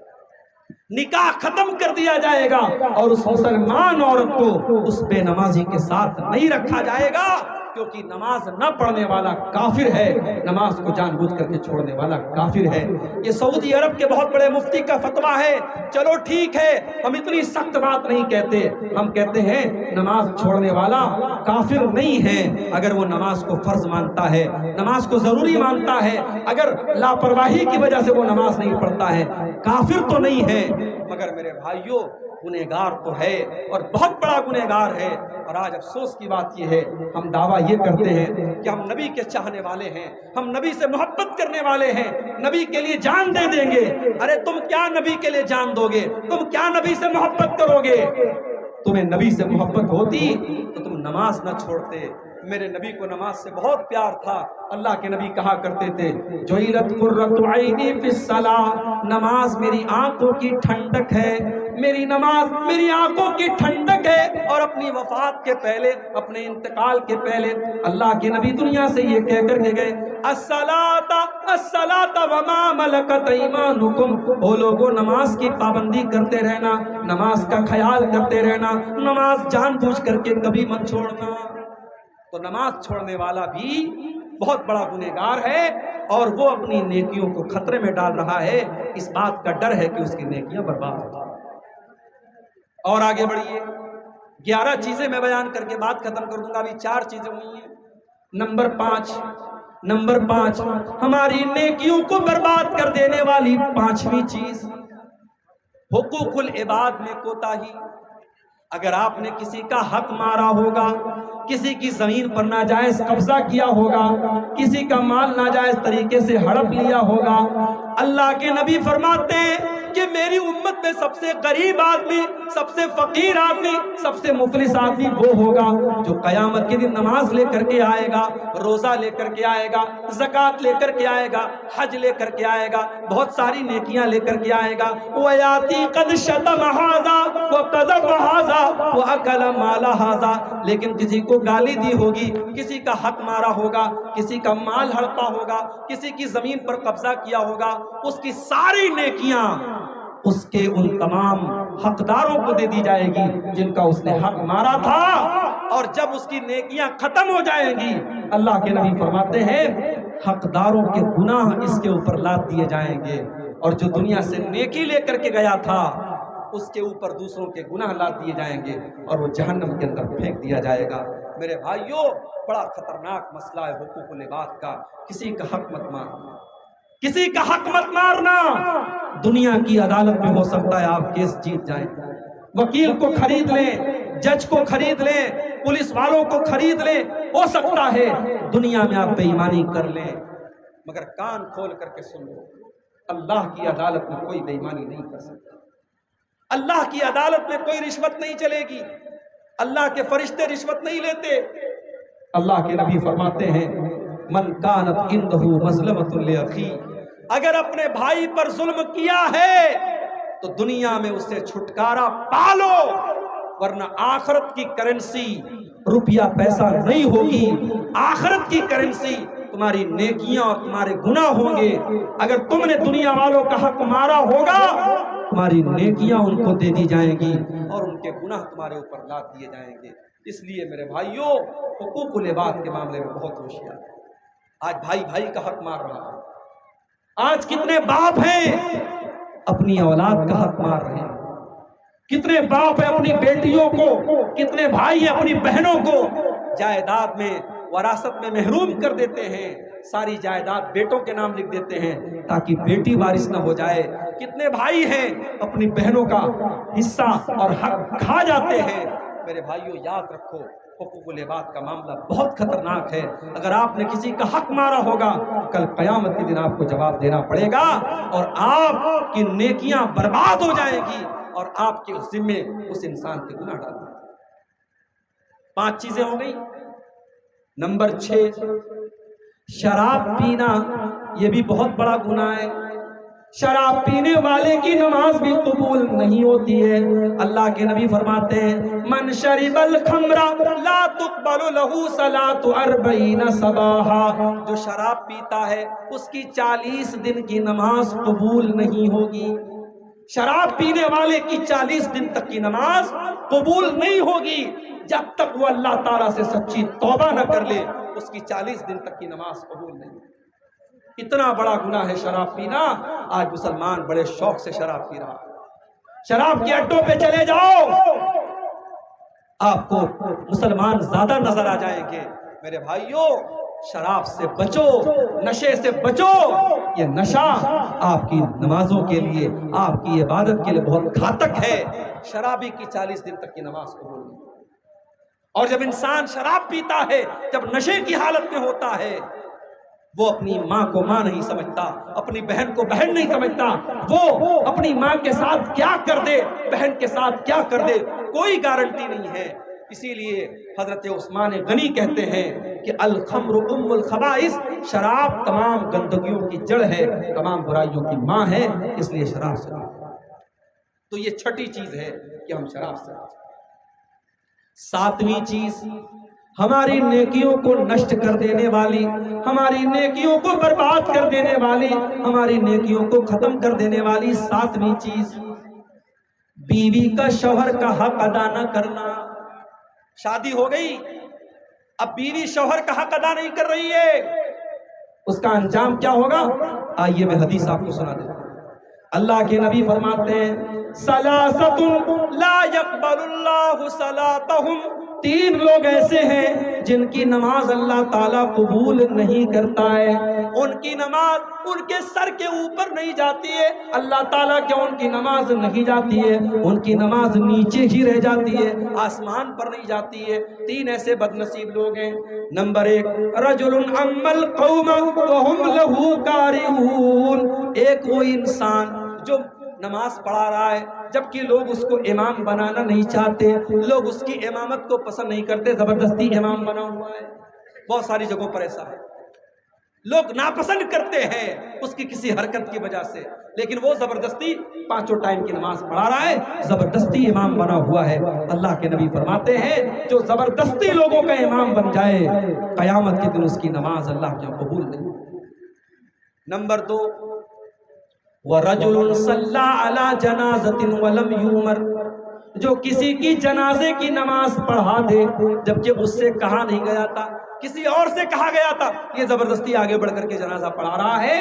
نکاح ختم کر دیا جائے گا، اور اس مسلمان عورت کو اس بے نمازی کے ساتھ نہیں رکھا جائے گا، کیونکہ نماز نہ پڑھنے والا کافر ہے، نماز کو جان بوجھ کر کے چھوڑنے والا کافر ہے۔ یہ سعودی عرب کے بہت بڑے مفتی کا فتویٰ ہے۔ چلو ٹھیک ہے، ہم اتنی سخت بات نہیں کہتے، ہم کہتے ہیں نماز چھوڑنے والا کافر نہیں ہے اگر وہ نماز کو فرض مانتا ہے، نماز کو ضروری مانتا ہے، اگر لاپرواہی کی وجہ سے وہ نماز نہیں پڑھتا ہے، کافر تو نہیں ہے، مگر میرے بھائیوں گنہگار تو ہے، اور بہت بڑا گنہگار ہے۔ اور آج افسوس کی بات یہ ہے، ہم دعویٰ یہ کرتے ہیں کہ ہم نبی کے چاہنے والے ہیں، ہم نبی سے محبت کرنے والے ہیں، نبی کے لیے جان دے دیں گے۔ ارے تم کیا نبی کے لیے جان دو گے؟ تم کیا نبی سے محبت کرو گے؟ تمہیں نبی سے محبت ہوتی تو تم نماز نہ چھوڑتے۔ میرے نبی کو نماز سے بہت پیار تھا، اللہ کے نبی کہا کرتے تھے، جعلت قرۃ عینی فی الصلاۃ، نماز میری آنکھوں کی ٹھنڈک ہے، میری نماز میری آنکھوں کی ٹھنڈک ہے۔ اور اپنی وفات کے پہلے، اپنے انتقال کے پہلے اللہ کے نبی دنیا سے یہ کہہ کر کے گئے، الصلاۃ الصلاۃ وما ملکت ایمانکم، او لوگوں نماز کی پابندی کرتے رہنا، نماز کا خیال کرتے رہنا، نماز جان بوجھ کر کے کبھی مت چھوڑنا۔ تو نماز چھوڑنے والا بھی بہت بڑا گنہگار ہے اور وہ اپنی نیکیوں کو خطرے میں ڈال رہا ہے، اس بات کا ڈر ہے کہ اس کی نیکیاں برباد ہو جائیں۔ اور آگے بڑھیے، 11 چیزیں میں بیان کر کے بات ختم کر دوں گا، ابھی 4 چیزیں ہوئی ہیں۔ نمبر 5 ہماری نیکیوں کو برباد کر دینے والی 5ویں چیز، حقوق العباد میں کوتاہی۔ اگر آپ نے کسی کا حق مارا ہوگا، کسی کی زمین پر ناجائز قبضہ کیا ہوگا، کسی کا مال ناجائز طریقے سے ہڑپ لیا ہوگا، اللہ کے نبی فرماتے ہیں کہ میری امت میں سب سے غریب آدمی، سب سے فقیر آدمی، سب سے مفلس آدمی وہ ہوگا جو قیامت کے دن نماز لے کر کے آئے گا، روزہ لے کر کے آئے گا، زکوٰۃ لے کر کے آئے گا، حج لے کر کے آئے گا، بہت ساری نیکیاں لے کر کے آئے گا۔ وَيَأْتِي قَدْ شَتَمَ هَذَا وَقَذَفَ هَذَا وَأَكَلَ مَالَ هَذَا، لیکن کسی کو گالی دی ہوگی، کسی کا حق مارا ہوگا، کسی کا مال ہڑپا ہوگا، کسی کی زمین پر قبضہ کیا ہوگا، اس کی ساری نیکیاں اس کے ان تمام حقداروں کو دے دی جائے گی جن کا اس نے حق مارا تھا، اور جب اس کی نیکیاں ختم ہو جائیں گی، اللہ کے نبی فرماتے ہیں حقداروں کے گناہ اس کے اوپر لاد دیے جائیں گے، اور جو دنیا سے نیکی لے کر کے گیا تھا اس کے اوپر دوسروں کے گناہ لاد دیے جائیں گے اور وہ جہنم کے اندر پھینک دیا جائے گا۔ میرے بھائیوں، بڑا خطرناک مسئلہ ہے حقوق العباد کا۔ کسی کا حق مت مارنا، کسی کا حق مت مارنا۔ دنیا کی عدالت میں ہو سکتا ہے آپ کیس جیت جائیں، وکیل کو خرید لیں، جج کو خرید لیں، پولیس والوں کو خرید لیں، ہو سکتا ہے دنیا میں آپ بے ایمانی کر لیں، مگر کان کھول کر کے سن لو، اللہ کی عدالت میں کوئی بے ایمانی نہیں کر سکتا، اللہ کی عدالت میں کوئی رشوت نہیں چلے گی، اللہ کے فرشتے رشوت نہیں لیتے۔ اللہ کے نبی فرماتے ہیں من کانت عنده مظلمۃ لاخی، اگر اپنے بھائی پر ظلم کیا ہے تو دنیا میں اس سے چھٹکارا پالو، ورنہ آخرت کی کرنسی روپیہ پیسہ نہیں ہوگی، آخرت کی کرنسی تمہاری نیکیاں اور تمہارے گناہ ہوں گے۔ اگر تم نے دنیا والوں کا حق مارا ہوگا، تمہاری نیکیاں ان کو دے دی جائیں گی اور ان کے گناہ تمہارے اوپر لاد دیے جائیں گے۔ اس لیے میرے بھائیوں، حقوق العباد کے معاملے میں بہت ہوشیار ہے۔ آج بھائی بھائی کا حق مار رہا ہے، آج کتنے باپ ہیں اپنی اولاد کا حق مار رہے ہیں، کتنے باپ ہیں اپنی بیٹیوں کو، کتنے بھائی ہیں اپنی بہنوں کو جائیداد میں، وراثت میں محروم کر دیتے ہیں، ساری جائیداد بیٹوں کے نام لکھ دیتے ہیں تاکہ بیٹی وارث نہ ہو جائے۔ کتنے بھائی ہیں اپنی بہنوں کا حصہ اور حق کھا جاتے ہیں۔ میرے بھائیوں، یاد رکھو حقوق العباد کا معاملہ بہت خطرناک ہے۔ اگر آپ نے کسی کا حق مارا ہوگا، کل قیامت کے دن آپ کو جواب دینا پڑے گا اور آپ کی نیکیاں برباد ہو جائیں گی اور آپ کے ذمے اس انسان کے گناہ ڈال دیں گے۔ 5 چیزیں ہو گئی۔ نمبر 6، شراب پینا، یہ بھی بہت بڑا گناہ ہے۔ شراب پینے والے کی نماز بھی قبول نہیں ہوتی ہے۔ اللہ کے نبی فرماتے ہیں من شرب الخمر لا تقبل له صلاۃ 40 صباحا، جو شراب پیتا ہے اس کی 40 دن کی نماز قبول نہیں ہوگی۔ شراب پینے والے کی 40 دن تک کی نماز قبول نہیں ہوگی جب تک وہ اللہ تعالیٰ سے سچی توبہ نہ کر لے، اس کی 40 دن تک کی نماز قبول نہیں ہوگی۔ اتنا بڑا گناہ ہے شراب پینا۔ آج مسلمان بڑے شوق سے شراب پی رہا ہے۔ شراب کے اڈوں پہ چلے جاؤ، آپ کو مسلمان زیادہ نظر آ جائیں گے۔ میرے بھائیوں، شراب سے بچو، نشے سے بچو۔ یہ نشہ آپ کی نمازوں کے لیے، آپ کی عبادت کے لیے بہت گھاتک ہے۔ شرابی کی 40 دن تک کی نماز قبول نہیں۔ اور جب انسان شراب پیتا ہے، جب نشے کی حالت میں ہوتا ہے، وہ اپنی ماں کو ماں نہیں سمجھتا، اپنی بہن کو بہن نہیں سمجھتا، وہ اپنی ماں کے ساتھ کیا کر دے، بہن کے ساتھ کیا کر دے، کوئی گارنٹی نہیں ہے۔ اسی لیے حضرت عثمان غنی کہتے ہیں کہ الخمر ام الخبائث، شراب تمام گندگیوں کی جڑ ہے، تمام برائیوں کی ماں ہے، اس لیے شراب سے تو یہ 6ٹھی چیز ہے کہ ہم شراب سے۔ 7ویں چیز، ہماری نیکیوں کو نشٹ کر دینے والی، ہماری نیکیوں کو برباد کر دینے والی، ہماری نیکیوں کو ختم کر دینے والی 7ویں چیز، بیوی کا شوہر کا حق ادا نہ کرنا۔ شادی ہو گئی، اب بیوی شوہر کا حق ادا نہیں کر رہی ہے، اس کا انجام کیا ہوگا؟ آئیے میں حدیث آپ کو سنا دیتا ہوں۔ اللہ کے نبی فرماتے ہیں سلاست لا يقبل اللہ صلاتہم، تین لوگ ایسے ہیں جن کی نماز اللہ تعالیٰ قبول نہیں کرتا ہے۔ ان کی نماز ان کے سر کے اوپر نہیں جاتی ہے، اللہ تعالیٰ کیا ان کی نماز نہیں جاتی ہے، ان کی نماز نیچے ہی رہ جاتی ہے، آسمان پر نہیں جاتی ہے۔ تین ایسے بد نصیب لوگ ہیں۔ نمبر ایک، رجل اما القوم وهم له کارہون، ایک وہ انسان جو نماز پڑھا رہا ہے جبکہ لوگ اس کو امام بنانا نہیں چاہتے، لوگ اس کی امامت کو پسند نہیں کرتے، زبردستی امام بنا ہوا ہے۔ بہت ساری جگہوں پر ایسا ہے، لوگ ناپسند کرتے ہیں اس کی کسی حرکت کی وجہ سے، لیکن وہ زبردستی پانچوں ٹائم کی نماز پڑھا رہا ہے، زبردستی امام بنا ہوا ہے۔ اللہ کے نبی فرماتے ہیں جو زبردستی لوگوں کا امام بن جائے، قیامت کے دن اس کی نماز اللہ کے قبول نہیں۔ نمبر دو، وَرَجُلٌ صَلَّى عَلَى جَنَازَةٍ وَلَمْ يُؤْمَرْ، جو کسی کی جنازے کی نماز پڑھا دے جبکہ اس سے کہا نہیں گیا تھا، کسی اور سے کہا گیا تھا، یہ زبردستی آگے بڑھ کر کے جنازہ پڑھا رہا ہے۔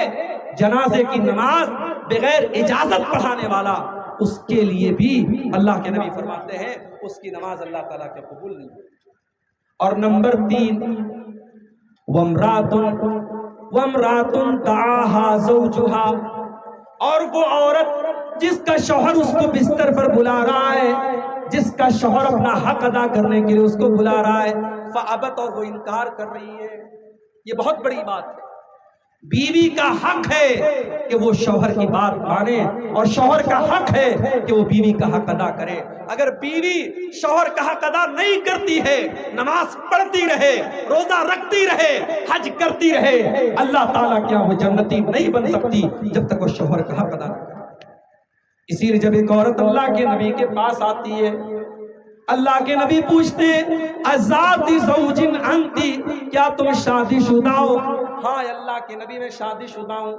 جنازے کی نماز بغیر اجازت پڑھانے والا، اس کے لیے بھی اللہ کے نبی فرماتے ہیں اس کی نماز اللہ تعالیٰ کے قبول نہیں۔ اور نمبر تین، وَامْرَاتٌ دَعَاهَا زَوْجُهَا، اور وہ عورت جس کا شوہر اس کو بستر پر بلا رہا ہے، جس کا شوہر اپنا حق ادا کرنے کے لیے اس کو بلا رہا ہے، فَأَبَتْ، اور وہ انکار کر رہی ہے۔ یہ بہت بڑی بات ہے۔ بیوی کا حق ہے کہ وہ شوہر کی بات مانے، اور شوہر کا حق ہے کہ وہ بیوی کا حق ادا کرے۔ اگر بیوی شوہر کا حق ادا نہیں کرتی ہے، نماز پڑھتی رہے، روزہ رکھتی رہے، حج کرتی رہے، اللہ تعالیٰ کیا وہ جنتی نہیں بن سکتی جب تک وہ شوہر کا حق ادا نہ کرے۔ اسی لیے جب ایک عورت اللہ کے نبی کے پاس آتی ہے، اللہ کے نبی پوچھتے ازاد زوج انتی، کیا تم شادی شدہ ہو؟ ہاں اللہ کے نبی میں شادی شدہ ہوں۔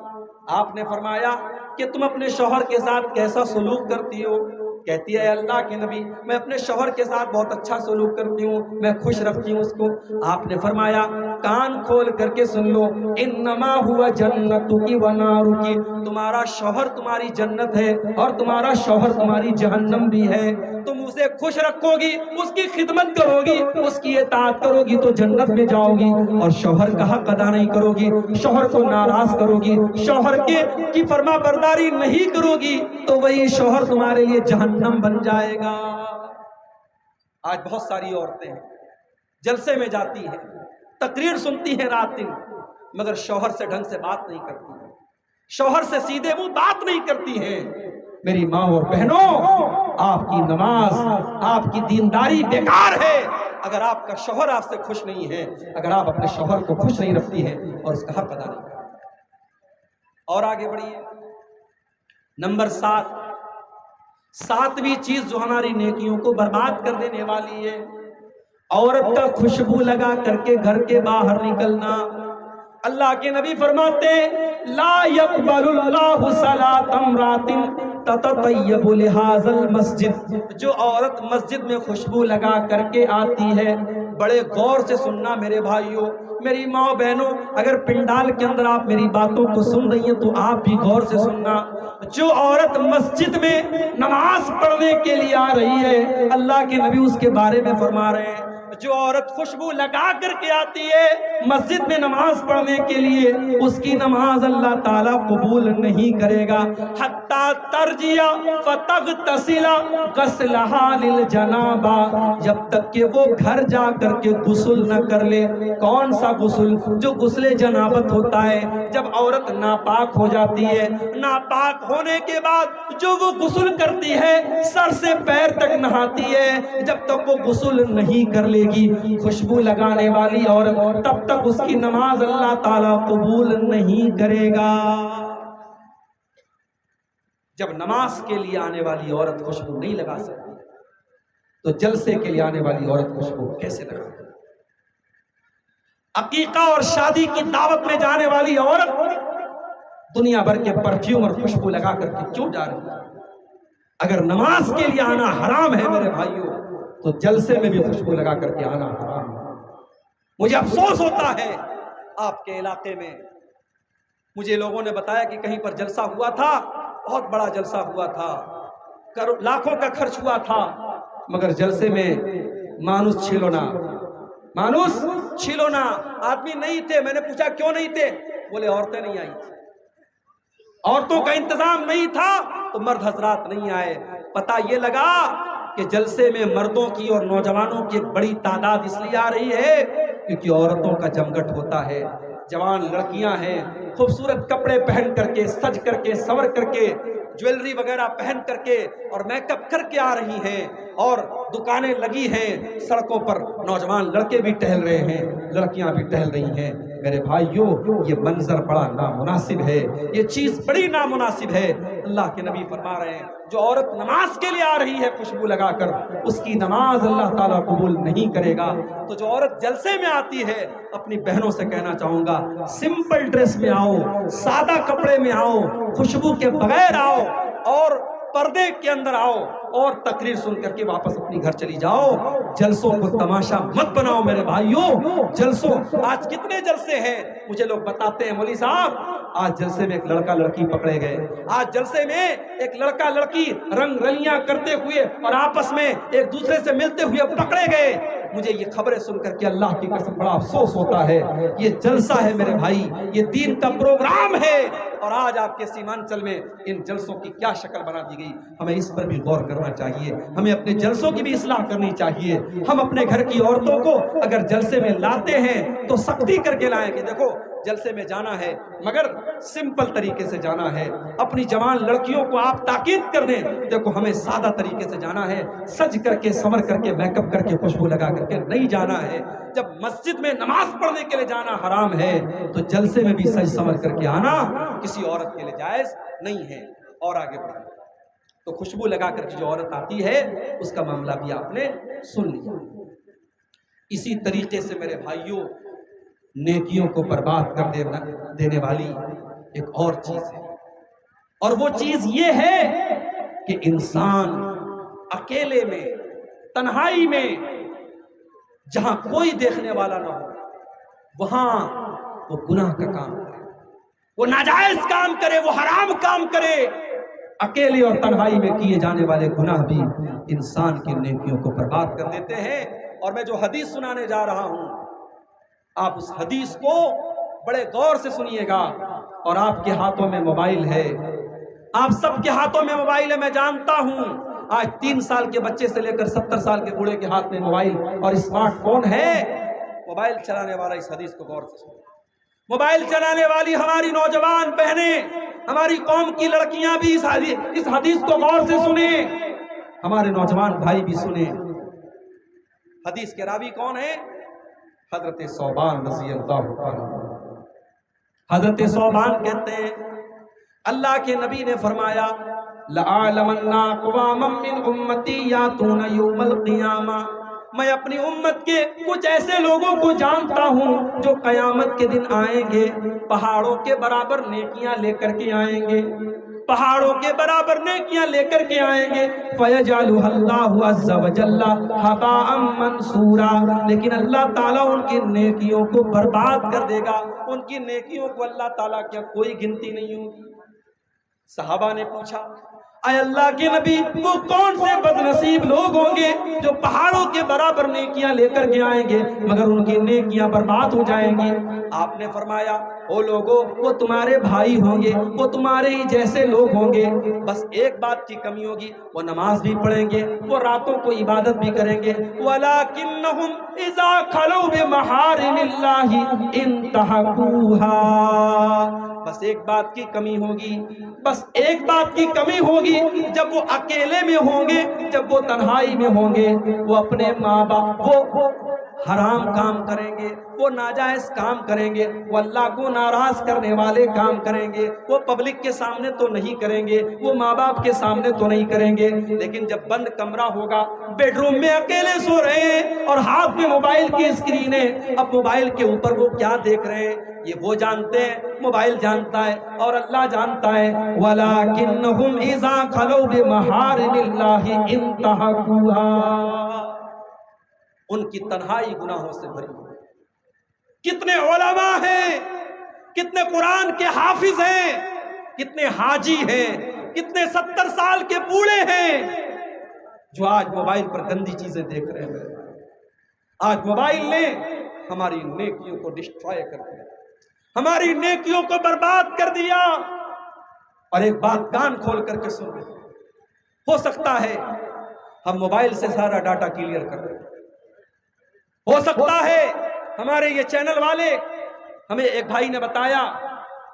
آپ نے فرمایا کہ تم اپنے شوہر کے ساتھ کیسا سلوک کرتی ہو؟ کہتی ہے اللہ کے نبی میں اپنے شوہر کے ساتھ بہت اچھا سلوک کرتی ہوں، میں خوش رکھتی ہوں اس کو۔ آپ نے فرمایا کان کھول کر کے سن لو، انما ہوا جنتک و نارک، تمہارا شوہر تمہاری جنت ہے اور تمہارا شوہر تمہاری جہنم بھی ہے۔ تم اسے خوش رکھو گی، اس کی خدمت کرو گی، اس کی اطاعت کرو گی تو جنت میں جاؤ گی، اور شوہر کا حق ادا نہیں کرو گی، شوہر کو ناراض کرو گی، شوہر کی فرما برداری نہیں کرو گی تو وہی شوہر تمہارے لیے جہنم بن جائے گا۔ آج بہت ساری عورتیں جلسے میں جاتی ہیں، تقریر سنتی ہیں رات دن، مگر شوہر سے ڈھنگ سے بات نہیں کرتی ہیں، شوہر سے سیدھے منہ بات نہیں کرتی ہیں۔ میری ماں اور بہنوں، آپ کی نماز، آپ کی دینداری بیکار ہے اگر آپ کا شوہر آپ سے خوش نہیں ہے، اگر آپ اپنے شوہر کو خوش نہیں رکھتی ہیں اور اس کا حق ادا نہیں کرتی۔ اور آگے بڑھیے، نمبر 7، ساتویں چیز جو ہماری نیکیوں کو برباد کر دینے والی ہے، عورت کا خوشبو لگا کر کے گھر کے باہر نکلنا۔ اللہ کے نبی فرماتے لا يقبل اللہ صلاۃ امرات تتطیب لہذا المسجد، جو عورت مسجد میں خوشبو لگا کر کے آتی ہے، بڑے غور سے سننا میرے بھائیوں، میری ماں بہنوں، اگر پنڈال کے اندر آپ میری باتوں کو سن رہی ہیں تو آپ بھی غور سے سننا۔ جو عورت مسجد میں نماز پڑھنے کے لیے آ رہی ہے، اللہ کے نبی اس کے بارے میں فرما رہے ہیں، جو عورت خوشبو لگا کر کے آتی ہے مسجد میں نماز پڑھنے کے لیے، اس کی نماز اللہ تعالیٰ قبول نہیں کرے گا۔ حتی ترجیہ فتغتسل غسلہا للجنابہ، جب تک کہ وہ گھر جا کر کے غسل نہ کر لے۔ کون سا غسل؟ جو غسل جنابت ہوتا ہے، جب عورت ناپاک ہو جاتی ہے، ناپاک ہونے کے بعد جو وہ غسل کرتی ہے، سر سے پیر تک نہاتی ہے، جب تک وہ غسل نہیں کر لے گی خوشبو لگانے والی عورت، تب تک اس کی نماز اللہ تعالیٰ قبول نہیں کرے گا۔ جب نماز کے لیے آنے والی عورت خوشبو نہیں لگا سکتی تو جلسے کے لیے آنے والی عورت خوشبو کیسے لگا سکتی؟ عقیقہ اور شادی کی دعوت میں جانے والی عورت دنیا بھر کے پرفیوم اور خوشبو لگا کر کے کیوں جا رہی ہے؟ اگر نماز کے لیے آنا حرام ہے میرے بھائیوں تو جلسے میں بھی خوشبو لگا کر کے آنا حرام ہے۔ مجھے افسوس ہوتا ہے آپ کے علاقے میں مجھے لوگوں نے بتایا کہ کہیں پر جلسہ ہوا تھا، بہت بڑا جلسہ ہوا تھا، لاکھوں کا خرچ ہوا تھا، مگر جلسے میں مانوس چھیلونا آدمی نہیں تھے۔ میں نے پوچھا کیوں نہیں تھے؟ بولے عورتیں نہیں آئی تھی، عورتوں کا انتظام نہیں تھا تو مرد حضرات نہیں آئے۔ پتہ یہ لگا کہ جلسے میں مردوں کی اور نوجوانوں کی ایک بڑی تعداد اس لیے آ رہی ہے کیونکہ عورتوں کا جمگٹ ہوتا ہے، جوان لڑکیاں ہیں، خوبصورت کپڑے پہن کر کے، سج کر کے، سور کر کے، جویلری وغیرہ پہن کر کے اور میک اپ کر کے آ رہی ہیں، اور دکانیں لگی ہیں، سڑکوں پر نوجوان لڑکے بھی ٹہل رہے ہیں، لڑکیاں بھی ٹہل رہی ہیں۔ میرے بھائیوں، یہ منظر بڑا نامناسب ہے، یہ چیز بڑی نامناسب ہے۔ اللہ کے نبی فرما رہے ہیں جو عورت نماز کے لیے آ رہی ہے خوشبو لگا کر، اس کی نماز اللہ تعالیٰ قبول نہیں کرے گا۔ تو جو عورت جلسے میں آتی ہے، اپنی بہنوں سے کہنا چاہوں گا سمپل ڈریس میں آؤ، سادہ کپڑے میں آؤ، خوشبو کے بغیر آؤ، اور پردے کے اندر آؤ، اور تقریر سن کر کے واپس اپنی گھر چلی جاؤ۔ جلسوں کو تماشا مت بناؤ میرے بھائیوں۔ آج کتنے جلسے ہیں مجھے لوگ بتاتے ہیں، مولوی صاحب آج جلسے میں ایک لڑکا لڑکی پکڑے گئے، آج جلسے میں ایک لڑکا لڑکی رنگ رلیاں کرتے ہوئے اور آپس میں ایک دوسرے سے ملتے ہوئے پکڑے گئے۔ مجھے یہ خبریں سن کر کے اللہ کی قسم بڑا افسوس ہوتا ہے۔ یہ جلسہ ہے میرے بھائی، یہ دین کا پروگرام ہے، اور آج آپ کے سیمانچل میں ان جلسوں کی کیا شکل بنا دی گئی، ہمیں اس پر بھی غور کرنا چاہیے، ہمیں اپنے جلسوں کی بھی اصلاح کرنی چاہیے۔ ہم اپنے گھر کی عورتوں کو اگر جلسے میں لاتے ہیں تو سختی کر کے لائیں کہ دیکھو جلسے میں جانا ہے مگر سمپل طریقے سے جانا ہے۔ اپنی جوان لڑکیوں کو آپ تاکید کر دیں، دیکھو ہمیں سادہ طریقے سے جانا ہے، سج کر کے، سنور کر کے، میک اپ کر کے، خوشبو لگا کر کے نہیں جانا ہے۔ جب مسجد میں نماز پڑھنے کے لیے جانا حرام ہے تو جلسے میں بھی سج سنور کر کے آنا کسی عورت کے لیے جائز نہیں ہے۔ اور آگے بڑھیں تو خوشبو لگا کر جو عورت آتی ہے اس کا معاملہ بھی آپ نے سن لیا۔ اسی طریقے سے میرے بھائیوں، نیکیوں کو برباد کر دینے والی ایک اور چیز ہے، اور وہ چیز یہ ہے کہ انسان اکیلے میں، تنہائی میں، جہاں کوئی دیکھنے والا نہ ہو، وہاں وہ گناہ کا کام کرے، وہ ناجائز کام کرے، وہ حرام کام کرے۔ اکیلے اور تنہائی میں کیے جانے والے گناہ بھی انسان کی نیکیوں کو برباد کر دیتے ہیں۔ اور میں جو حدیث سنانے جا رہا ہوں، آپ اس حدیث کو بڑے غور سے سنیے گا۔ اور آپ کے ہاتھوں میں موبائل ہے، آپ سب کے ہاتھوں میں موبائل ہے، میں جانتا ہوں آج 3 سال کے بچے سے لے کر 70 سال کے بوڑھے کے ہاتھ میں موبائل اور اسمارٹ فون ہے۔ موبائل چلانے والا اس حدیث کو غور سے سنیں، موبائل چلانے والی ہماری نوجوان بہنیں، ہماری قوم کی لڑکیاں بھی اس حدیث کو غور سے سنیں، ہمارے نوجوان بھائی بھی سنیں۔ حدیث کے راوی کون ہے؟ حضرت ثوبان رضی اللہ عنہ۔ حضرت ثوبان کہتے ہیں اللہ کے نبی نے فرمایا لَأَعْلَمَنَّ أَقْوَامًا مِّنْ أُمَّتِي يَأْتُونَ يَوْمَ الْقِيَامَةِ، میں اپنی امت کے کچھ ایسے لوگوں کو جانتا ہوں جو قیامت کے دن آئیں گے، پہاڑوں کے برابر نیکیاں لے کر کے آئیں گے، پہاڑوں کے برابر نیکیاں لے کر کے آئیں گے، فَيَجْعَلُهَا اللَّهُ عَزَّ وَجَلَّ هَبَاءً مَنْثُورًا، لیکن اللہ تعالیٰ ان کی نیکیوں کو برباد کر دے گا، ان کی نیکیوں کو اللہ تعالیٰ کی کوئی گنتی نہیں ہوگی۔ صحابہ نے پوچھا اے اللہ کے نبی، وہ کون سے بدنصیب لوگ ہوں گے جو پہاڑوں کے برابر نیکیاں لے کر کے آئیں گے مگر ان کی نیکیاں برباد ہو جائیں گی؟ آپ نے فرمایا او لوگوں، وہ تمہارے بھائی ہوں گے، وہ تمہارے ہی جیسے لوگ ہوں گے، بس ایک بات کی کمی ہوگی، وہ نماز بھی پڑھیں گے، وہ راتوں کو عبادت بھی کریں گے، وَلَكِنَّهُمْ إِذَا خَلَوْا بِمَحَارِمِ اللَّهِ انتهكوها، بس ایک بات کی کمی ہوگی، بس ایک بات کی کمی ہوگی، جب وہ اکیلے میں ہوں گے، جب وہ تنہائی میں ہوں گے، وہ اپنے ماں باپ وہ حرام کام کریں گے، وہ ناجائز کام کریں گے، وہ اللہ کو ناراض کرنے والے کام کریں گے، وہ پبلک کے سامنے تو نہیں کریں گے، وہ ماں باپ کے سامنے تو نہیں کریں گے، لیکن جب بند کمرہ ہوگا، بیڈ روم میں اکیلے سو رہے ہیں اور ہاتھ میں موبائل کی اسکرین ہے، اب موبائل کے اوپر وہ کیا دیکھ رہے ہیں یہ وہ جانتے ہیں، موبائل جانتا ہے اور اللہ جانتا ہے۔ وَلَكِنَّهُمْ إِذَا خَلَوْا بِمَحَارِمِ اللَّهِ انتهكوها، ان کی تنہائی گناہوں سے بھری ہے۔ کتنے علماء ہیں، کتنے قرآن کے حافظ ہیں، کتنے حاجی ہیں، کتنے 70 سال کے بوڑھے ہیں جو آج موبائل پر گندی چیزیں دیکھ رہے ہیں۔ آج موبائل نے ہماری نیکیوں کو ڈسٹرائے کر دیا، ہماری نیکیوں کو برباد کر دیا۔ اور ایک بات کان کھول کر کے سن، ہو سکتا ہے ہم موبائل سے سارا ڈاٹا کلیئر کر دیں، ہو سکتا ہے ہمارے یہ چینل والے، ہمیں ایک بھائی نے بتایا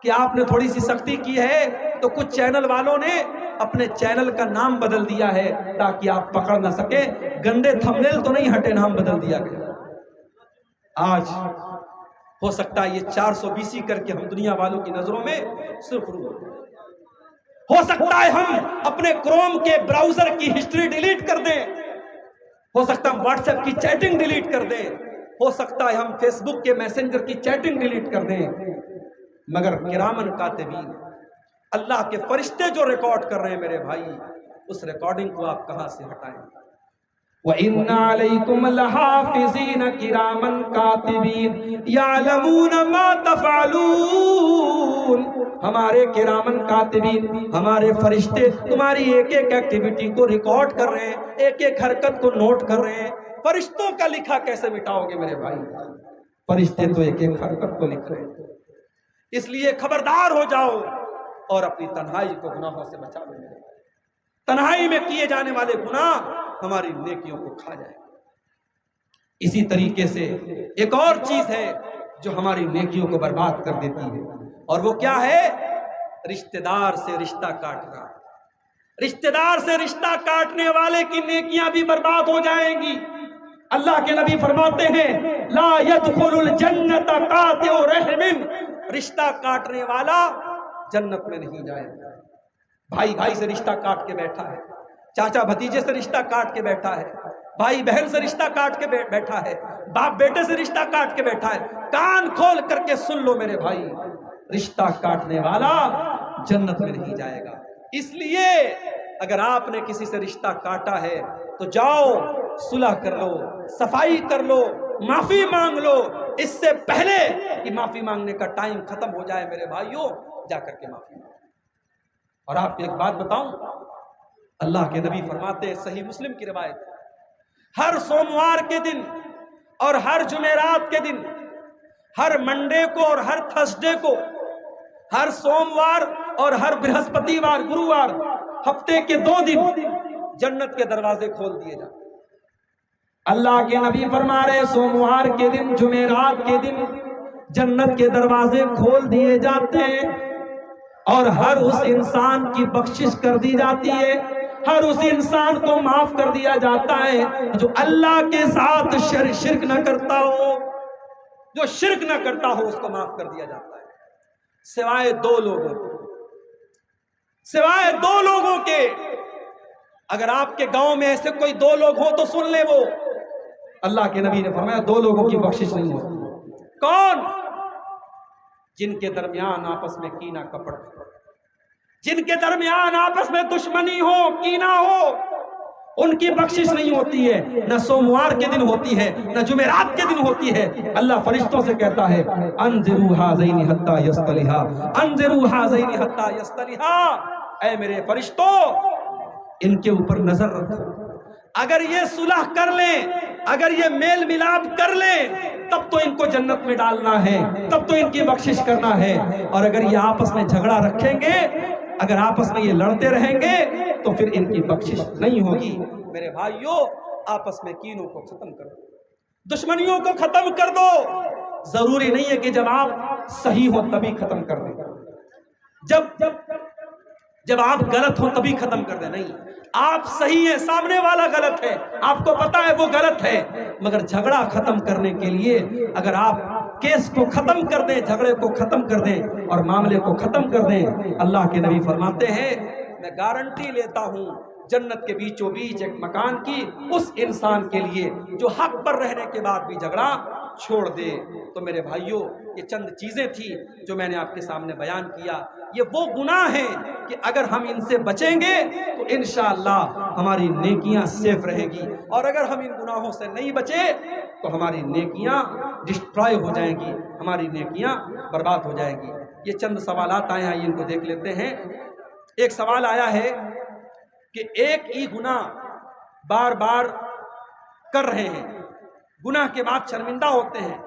کہ آپ نے تھوڑی سی سختی کی ہے تو کچھ چینل والوں نے اپنے چینل کا نام بدل دیا ہے تاکہ آپ پکڑ نہ سکیں۔ گندے تھمبنیل تو نہیں ہٹے، نام بدل دیا گیا۔ آج ہو سکتا ہے یہ 420 کر کے ہم دنیا والوں کی نظروں میں سرخرو ہو سکتا ہے ہم اپنے کروم کے براؤزر کی ہسٹری ڈیلیٹ کر دیں، ہو سکتا ہے ہم واٹس ایپ کی چیٹنگ ڈیلیٹ کر دیں، ہو سکتا ہے ہم فیس بک کے میسنجر کی چیٹنگ ڈیلیٹ کر دیں، مگر کرامن کاتبین، اللہ کے فرشتے جو ریکارڈ کر رہے ہیں میرے بھائی، اس ریکارڈنگ کو آپ کہاں سے ہٹائیں؟ وَإِنَّ عَلَيْكُمْ لَحَافِظِينَ كِرَامًا كَاتِبِينَ يَعْلَمُونَ مَا تَفْعَلُونَ۔ ہمارے کرامن کاتبین، ہمارے فرشتے تمہاری ایک ایک ایکٹیویٹی کو ریکارڈ کر رہے ہیں، ایک ایک حرکت کو نوٹ کر رہے ہیں۔ فرشتوں کا لکھا کیسے مٹاؤ گے میرے بھائی؟ فرشتے تو ایک ایک حرکت کو لکھ رہے ہیں۔ اس لیے خبردار ہو جاؤ اور اپنی تنہائی کو گناہوں سے بچا لو۔ تنہائی میں کیے جانے والے گناہ ہماری نیکیوں کو کھا جائے۔ اسی طریقے سے ایک اور چیز ہے جو ہماری نیکیوں کو برباد کر دیتی ہے، اور وہ کیا ہے؟ رشتہ دار سے رشتہ کاٹنا۔ رشتہ دار سے رشتہ کاٹنے والے کی نیکیاں بھی برباد ہو جائیں گی۔ اللہ کے نبی فرماتے ہیں لا يدخل الجنت قاطع رحم، رشتہ کاٹنے والا جنت میں نہیں جائے گا۔ بھائی بھائی سے رشتہ کاٹ کے بیٹھا ہے، چاچا بھتیجے سے رشتہ کاٹ کے بیٹھا ہے، بھائی بہن سے رشتہ کاٹ کے بیٹھا ہے، باپ بیٹے سے رشتہ کاٹ کے بیٹھا ہے۔ کان کھول کر کے سن لو میرے بھائی، رشتہ کاٹنے والا جنت میں نہیں جائے گا۔ اس لیے اگر آپ نے کسی سے رشتہ کاٹا ہے تو جاؤ صلح کر لو، صفائی کر لو، معافی مانگ لو۔ اس سے پہلے کہ معافی مانگنے کا ٹائم ختم ہو جائے میرے بھائیوں، جا کر کے معافی مانگو۔ اور آپ کو ایک بات بتاؤں، اللہ کے نبی فرماتے ہیں، صحیح مسلم کی روایت، ہر سوموار کے دن اور ہر جمعرات کے دن، ہر منڈے کو اور ہر تھرسڈے کو، ہر سوموار اور ہر برہسپتی وار، گرووار، ہفتے کے 2 دن جنت کے دروازے کھول دیے جاتے۔ اللہ کے نبی فرما رہے سوموار کے دن، جمعرات کے دن جنت کے دروازے کھول دیے جاتے ہیں، اور ہر اس انسان کی بخشش کر دی جاتی ہے، ہر اس انسان کو معاف کر دیا جاتا ہے جو اللہ کے ساتھ شرک نہ کرتا ہو، جو شرک نہ کرتا ہو اس کو معاف کر دیا جاتا ہے، سوائے 2 لوگوں کے، سوائے 2 لوگوں کے۔ اگر آپ کے گاؤں میں ایسے کوئی 2 لوگ ہوں تو سن لے، وہ اللہ کے نبی نے فرمایا 2 لوگوں کی بخشش نہیں ہوتی۔ کون؟ جن کے درمیان آپس میں کینہ کپٹ، جن کے درمیان آپس میں دشمنی ہو، کینہ ہو، ان کی بخشش نہیں ہوتی ہے۔ نہ سوموار کے دن ہوتی ہے، نہ جمعرات کے دن ہوتی ہے۔ اللہ فرشتوں سے کہتا ہے انذروا ھذین حتی یصطلحا، انذروا ھذین حتی یصطلحا، اے میرے فرشتوں ان کے اوپر نظر رکھو، اگر یہ صلح کر لیں، اگر یہ میل ملاپ کر لیں، تب تو ان کو جنت میں ڈالنا ہے، تب تو ان کی بخشش کرنا ہے۔ اور اگر یہ آپس میں جھگڑا رکھیں گے، اگر آپس میں یہ لڑتے رہیں گے تو پھر ان کی بخشش نہیں ہوگی۔ میرے بھائیوں، آپس میں کینوں کو ختم کر دو، دشمنیوں کو ختم کر دو۔ ضروری نہیں ہے کہ جب آپ صحیح ہو تبھی ختم کر دیں، جب آپ غلط ہو تبھی ختم کر دیں، نہیں، آپ صحیح ہیں، سامنے والا غلط ہے، آپ کو پتا ہے وہ غلط ہے، مگر جھگڑا ختم کرنے کے لیے اگر آپ کیس کو ختم کر دیں، جھگڑے کو ختم کر دیں اور معاملے کو ختم کر دیں، اللہ کے نبی فرماتے ہیں میں گارنٹی لیتا ہوں جنت کے بیچوں بیچ ایک مکان کی اس انسان کے لیے جو حق پر رہنے کے بعد بھی جھگڑا چھوڑ دے۔ تو میرے بھائیوں، یہ چند چیزیں تھیں جو میں نے آپ کے سامنے بیان کیا۔ یہ وہ گناہ ہیں کہ اگر ہم ان سے بچیں گے تو انشاءاللہ ہماری نیکیاں سیف رہے گی، اور اگر ہم ان گناہوں سے نہیں بچے تو ہماری نیکیاں ڈسٹرائے ہو جائیں گی، ہماری نیکیاں برباد ہو جائیں گی۔ یہ چند سوالات آئے ہیں، ان کو دیکھ لیتے ہیں۔ ایک سوال آیا ہے کہ ایک ہی گناہ بار بار کر رہے ہیں، گناہ کے بعد شرمندہ ہوتے ہیں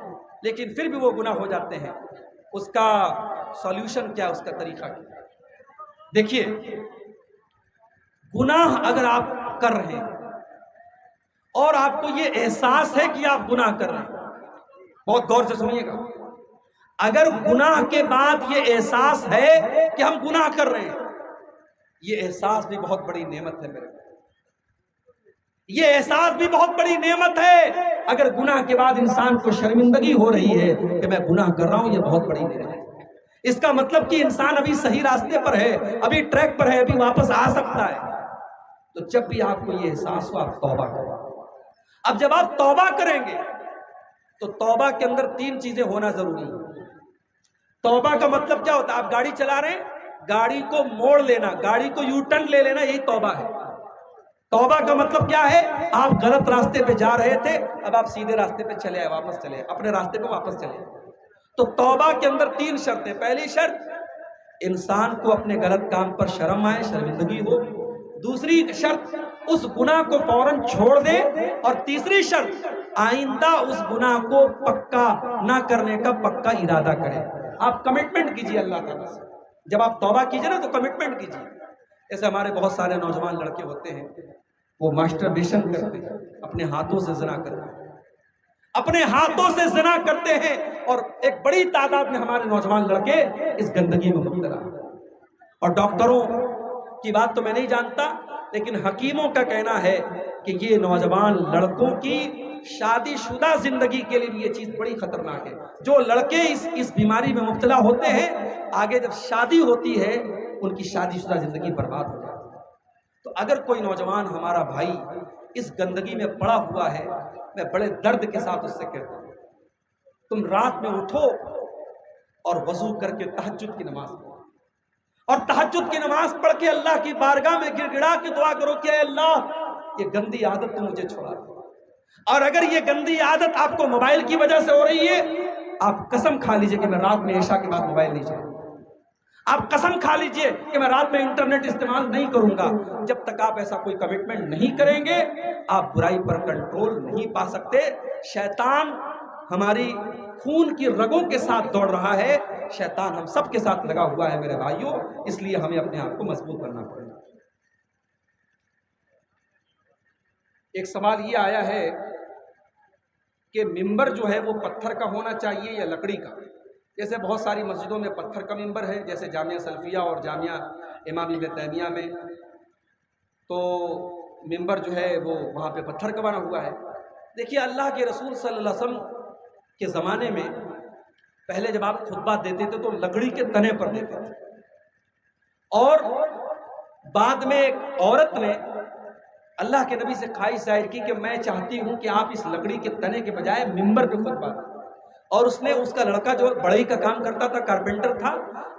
لیکن پھر بھی وہ گناہ ہو جاتے ہیں، اس کا سولوشن کیا، اس کا طریقہ کیا؟ دیکھیے، گناہ اگر آپ کر رہے ہیں اور آپ کو یہ احساس ہے کہ آپ گناہ کر رہے ہیں، بہت غور سے سنیے گا، اگر گناہ کے بعد یہ احساس ہے کہ ہم گناہ کر رہے ہیں، یہ احساس بھی بہت بڑی نعمت ہے میرے بھائی، یہ احساس بھی بہت بڑی نعمت ہے۔ اگر گناہ کے بعد انسان کو شرمندگی ہو رہی ہے کہ میں گناہ کر رہا ہوں، یہ بہت بڑی نعمت ہے۔ اس کا مطلب کہ انسان ابھی صحیح راستے پر ہے، ابھی ٹریک پر ہے، ابھی واپس آ سکتا ہے۔ تو جب بھی آپ کو یہ احساس ہو، آپ توبہ کریں۔ اب جب آپ توبہ کریں گے تو توبہ کے اندر 3 چیزیں ہونا ضروری ہے۔ توبہ کا مطلب کیا ہوتا ہے؟ آپ گاڑی چلا رہے ہیں، گاڑی کو موڑ لینا، گاڑی کو یو ٹرن لے لینا، یہی توبہ ہے۔ توبہ کا مطلب کیا ہے؟ آپ غلط راستے پہ جا رہے تھے، اب آپ سیدھے راستے پہ چلے آئے، واپس چلے، اپنے راستے پہ واپس چلے۔ تو توبہ کے اندر 3 شرطیں۔ پہلی شرط، انسان کو اپنے غلط کام پر شرم آئے، شرمندگی ہو۔ دوسری شرط، اس گناہ کو فوراً چھوڑ دے۔ اور تیسری شرط، آئندہ اس گناہ کو پکا نہ کرنے کا پکا ارادہ کرے۔ آپ کمٹمنٹ کیجئے اللہ تعالیٰ سے۔ جب آپ توبہ کیجئے نا تو کمٹمنٹ کیجئے۔ ایسے ہمارے بہت سارے نوجوان لڑکے ہوتے ہیں، وہ ماسٹربیشن کرتے ہیں، اپنے ہاتھوں سے زنا کرتے ہیں، اپنے ہاتھوں سے زنا کرتے ہیں، اور ایک بڑی تعداد میں ہمارے نوجوان لڑکے اس گندگی میں مبتلا ہیں۔ اور ڈاکٹروں کی بات تو میں نہیں جانتا، لیکن حکیموں کا کہنا ہے کہ یہ نوجوان لڑکوں کی شادی شدہ زندگی کے لیے بھی یہ چیز بڑی خطرناک ہے۔ جو لڑکے اس بیماری میں مبتلا ہوتے ہیں، آگے جب شادی ہوتی ہے ان کی شادی شدہ زندگی برباد ہو جاتی ہے۔ تو اگر کوئی نوجوان ہمارا بھائی اس گندگی میں پڑا ہوا ہے، میں بڑے درد کے ساتھ اس سے کہتا ہوں، تم رات میں اٹھو اور وضو کر کے تہجد کی نماز پڑھو، اور تہجد کی نماز پڑھ کے اللہ کی بارگاہ میں گڑ گڑا کے دعا کرو کہ اے اللہ، یہ گندی عادت تو مجھے چھوڑا دے۔ اور اگر یہ گندی عادت آپ کو موبائل کی وجہ سے ہو رہی ہے، آپ قسم کھا لیجئے کہ میں رات میں عشاء کے بعد موبائل نہیں چلاؤں گا۔ آپ قسم کھا لیجئے کہ میں رات میں انٹرنیٹ استعمال نہیں کروں گا۔ جب تک آپ ایسا کوئی کمٹمنٹ نہیں کریں گے، آپ برائی پر کنٹرول نہیں پا سکتے۔ شیطان ہماری خون کی رگوں کے ساتھ دوڑ رہا ہے، شیطان ہم سب کے ساتھ لگا ہوا ہے میرے بھائیوں، اس لیے ہمیں اپنے آپ کو مضبوط کرنا پڑے گا۔ ایک سوال یہ آیا ہے کہ ممبر جو ہے وہ پتھر کا ہونا چاہیے یا لکڑی کا؟ جیسے بہت ساری مسجدوں میں پتھر کا ممبر ہے، جیسے جامعہ سلفیہ اور جامعہ امام ابن تیمیہ میں، تو ممبر جو ہے وہ وہاں پہ پتھر کا بنا ہوا ہے۔ دیکھیے، اللہ کے رسول صلی اللہ علیہ وسلم کے زمانے میں پہلے جب آپ خطبہ دیتے تھے تو لکڑی کے تنے پر دیتے تھے، اور بعد میں ایک عورت نے اللہ کے نبی سے خواہش ظاہر کی کہ میں چاہتی ہوں کہ آپ اس لکڑی کے تنے کے بجائے ممبر پہ خطبہ دیں۔ اور اس نے، اس کا لڑکا جو بڑھئی کا کام کرتا تھا، کارپینٹر تھا،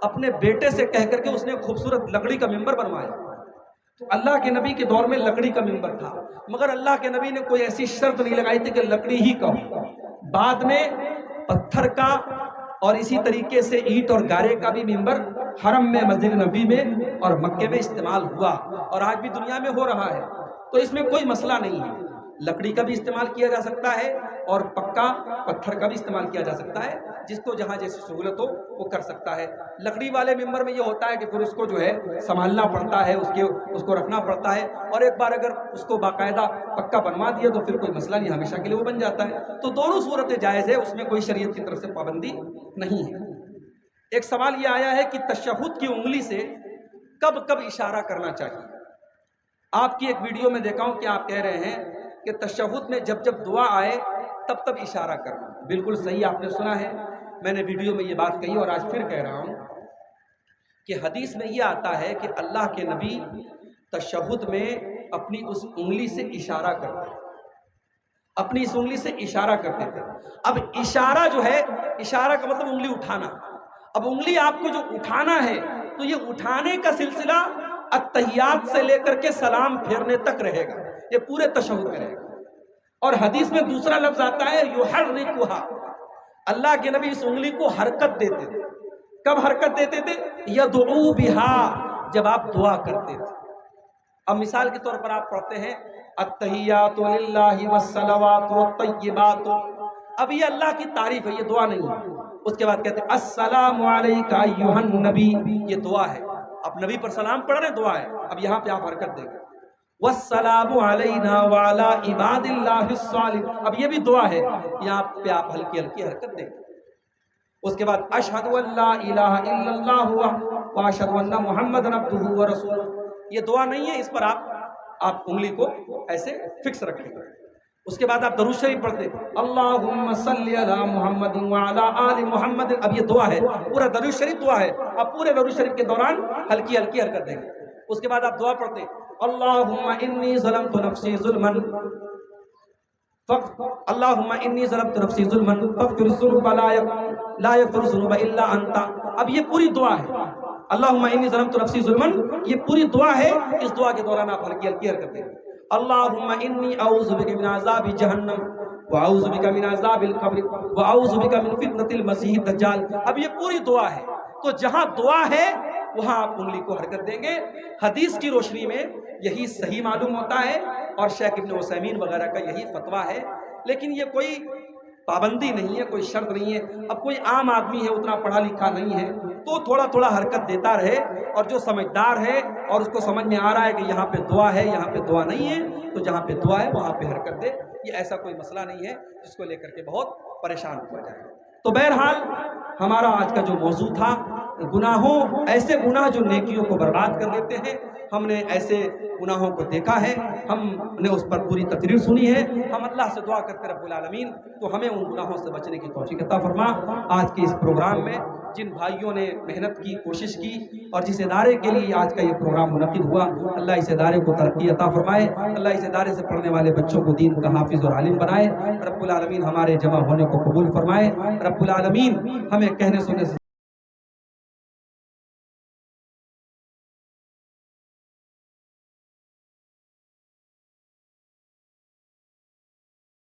اپنے بیٹے سے کہہ کر کے اس نے خوبصورت لکڑی کا ممبر بنوایا۔ تو اللہ کے نبی کے دور میں لکڑی کا ممبر تھا، مگر اللہ کے نبی نے کوئی ایسی شرط نہیں لگائی تھی کہ لکڑی ہی کا ہو۔ بعد میں پتھر کا اور اسی طریقے سے اینٹ اور گارے کا بھی ممبر حرم میں، مسجد نبی میں اور مکے میں استعمال ہوا، اور آج بھی دنیا میں ہو رہا ہے۔ تو اس میں کوئی مسئلہ نہیں ہے، لکڑی کا بھی استعمال کیا جا سکتا ہے اور پکا پتھر کا بھی استعمال کیا جا سکتا ہے، جس کو جہاں جیسی سہولت ہو وہ کر سکتا ہے۔ لکڑی والے ممبر میں یہ ہوتا ہے کہ پھر اس کو جو ہے سنبھالنا پڑتا ہے، اس کو رکھنا پڑتا ہے، اور ایک بار اگر اس کو باقاعدہ پکا بنوا دیا تو پھر کوئی مسئلہ نہیں، ہمیشہ کے لیے وہ بن جاتا ہے۔ تو دونوں صورتیں جائز ہے، اس میں کوئی شریعت کی طرف سے پابندی نہیں ہے۔ ایک سوال یہ آیا ہے کہ تشہد کی انگلی سے کب کب اشارہ کرنا چاہیے؟ آپ کی ایک ویڈیو میں دیکھا ہوں کہ آپ کہہ رہے ہیں کہ تشہد میں جب جب دعا آئے تب تب اشارہ کرنا۔ بالکل صحیح آپ نے سنا ہے، میں نے ویڈیو میں یہ بات کہی اور آج پھر کہہ رہا ہوں کہ حدیث میں یہ آتا ہے کہ اللہ کے نبی تشہد میں اپنی اس انگلی سے اشارہ کرتے ہیں، اپنی اس انگلی سے اشارہ کرتے تھے. اب اشارہ جو ہے، اشارہ کا مطلب انگلی اٹھانا. اب انگلی آپ کو جو اٹھانا ہے تو یہ اٹھانے کا سلسلہ التحیات سے لے کر کے سلام پھیرنے تک رہے گا، یہ پورے تشہد میں رہے گا. اور حدیث میں دوسرا لفظ آتا ہے یحرکھا، اللہ کے نبی اس انگلی کو حرکت دیتے تھے. کب حرکت دیتے تھے؟ یدعو بہا، جب آپ دعا کرتے تھے. اب مثال کے طور پر آپ پڑھتے ہیں التحیات للہ والصلوات والطیبات، اب یہ اللہ کی تعریف ہے، یہ دعا نہیں ہے. اس کے بعد کہتے ہیں السلام علیک ایھا النبی، یہ دعا ہے. اب نبی پر سلام پڑھ رہے ہیں، دعا ہے. اب یہاں پہ آپ حرکت دیں گے والسلام علینا وعلی عباد اللہ الصالحین، اب یہ بھی دعا ہے، یہاں پہ آپ ہلکی ہلکی حرکت دیں گے. اس کے بعد اشہد ان لا الہ الا اللہ واشہد ان محمدا عبدہ ورسولہ، یہ دعا نہیں ہے، اس پر آپ انگلی کو ایسے فکس رکھیں گے. اس کے بعد آپ درود شریف پڑھتے اللہم صلی علی محمد وعلی آل محمد، اب یہ دعا ہے، پورا درود شریف دعا ہے. اب پورے درود شریف کے دوران ہلکی ہلکی حرکت دیں گے. اس کے بعد آپ دعا پڑھتے اللہم انی ظلمت نفسی ظلما اللہم انی ظلمت نفسی ظلما فاغفر الذنوب لا یغفر الذنوب الا انت. اب یہ پوری دعا ہے، اللہم انی ظلمت نفسی ظلما، یہ پوری دعا ہے. اس دعا کے دوران آپ ہلکی ہلکی حرکت دیں. اللہم انی اعوذ بک من عذاب جہنم واعوذ بک من عذاب القبر واعوذ بک من فتنۃ المسیح الدجال. اب یہ پوری دعا ہے، تو جہاں دعا ہے وہاں آپ انگلی کو حرکت دیں گے. حدیث کی روشنی میں یہی صحیح معلوم ہوتا ہے، اور شیخ ابن عثیمین وغیرہ کا یہی فتویٰ ہے. لیکن یہ کوئی پابندی نہیں ہے، کوئی شرط نہیں ہے. اب کوئی عام آدمی ہے، اتنا پڑھا لکھا نہیں ہے، تو تھوڑا تھوڑا حرکت دیتا رہے، اور جو سمجھدار ہے اور اس کو سمجھ میں آ رہا ہے کہ یہاں پہ دعا ہے یہاں پہ دعا نہیں ہے، تو جہاں پہ دعا ہے وہاں پہ حرکت دے. یہ ایسا کوئی مسئلہ نہیں ہے جس کو لے کر کے بہت پریشان ہوا جائے. تو بہرحال ہمارا آج کا جو موضوع تھا گناہوں، ایسے گناہ جو نیکیوں کو برباد کر دیتے ہیں. ہم نے ایسے گناہوں کو دیکھا ہے، ہم نے اس پر پوری تقریر سنی ہے. ہم اللہ سے دعا کرتے رب العالمین تو ہمیں ان گناہوں سے بچنے کی توفیق عطا فرما. آج کے اس پروگرام میں جن بھائیوں نے محنت کی، کوشش کی، اور جس ادارے کے لیے آج کا یہ پروگرام منعقد ہوا، اللہ اس ادارے کو ترقی عطا فرمائے. اللہ اس ادارے سے پڑھنے والے بچوں کو دین کا حافظ اور عالم بنائے. رب العالمین ہمارے جمع ہونے کو قبول فرمائے. رب العالمین ہمیں کہنے سننے سے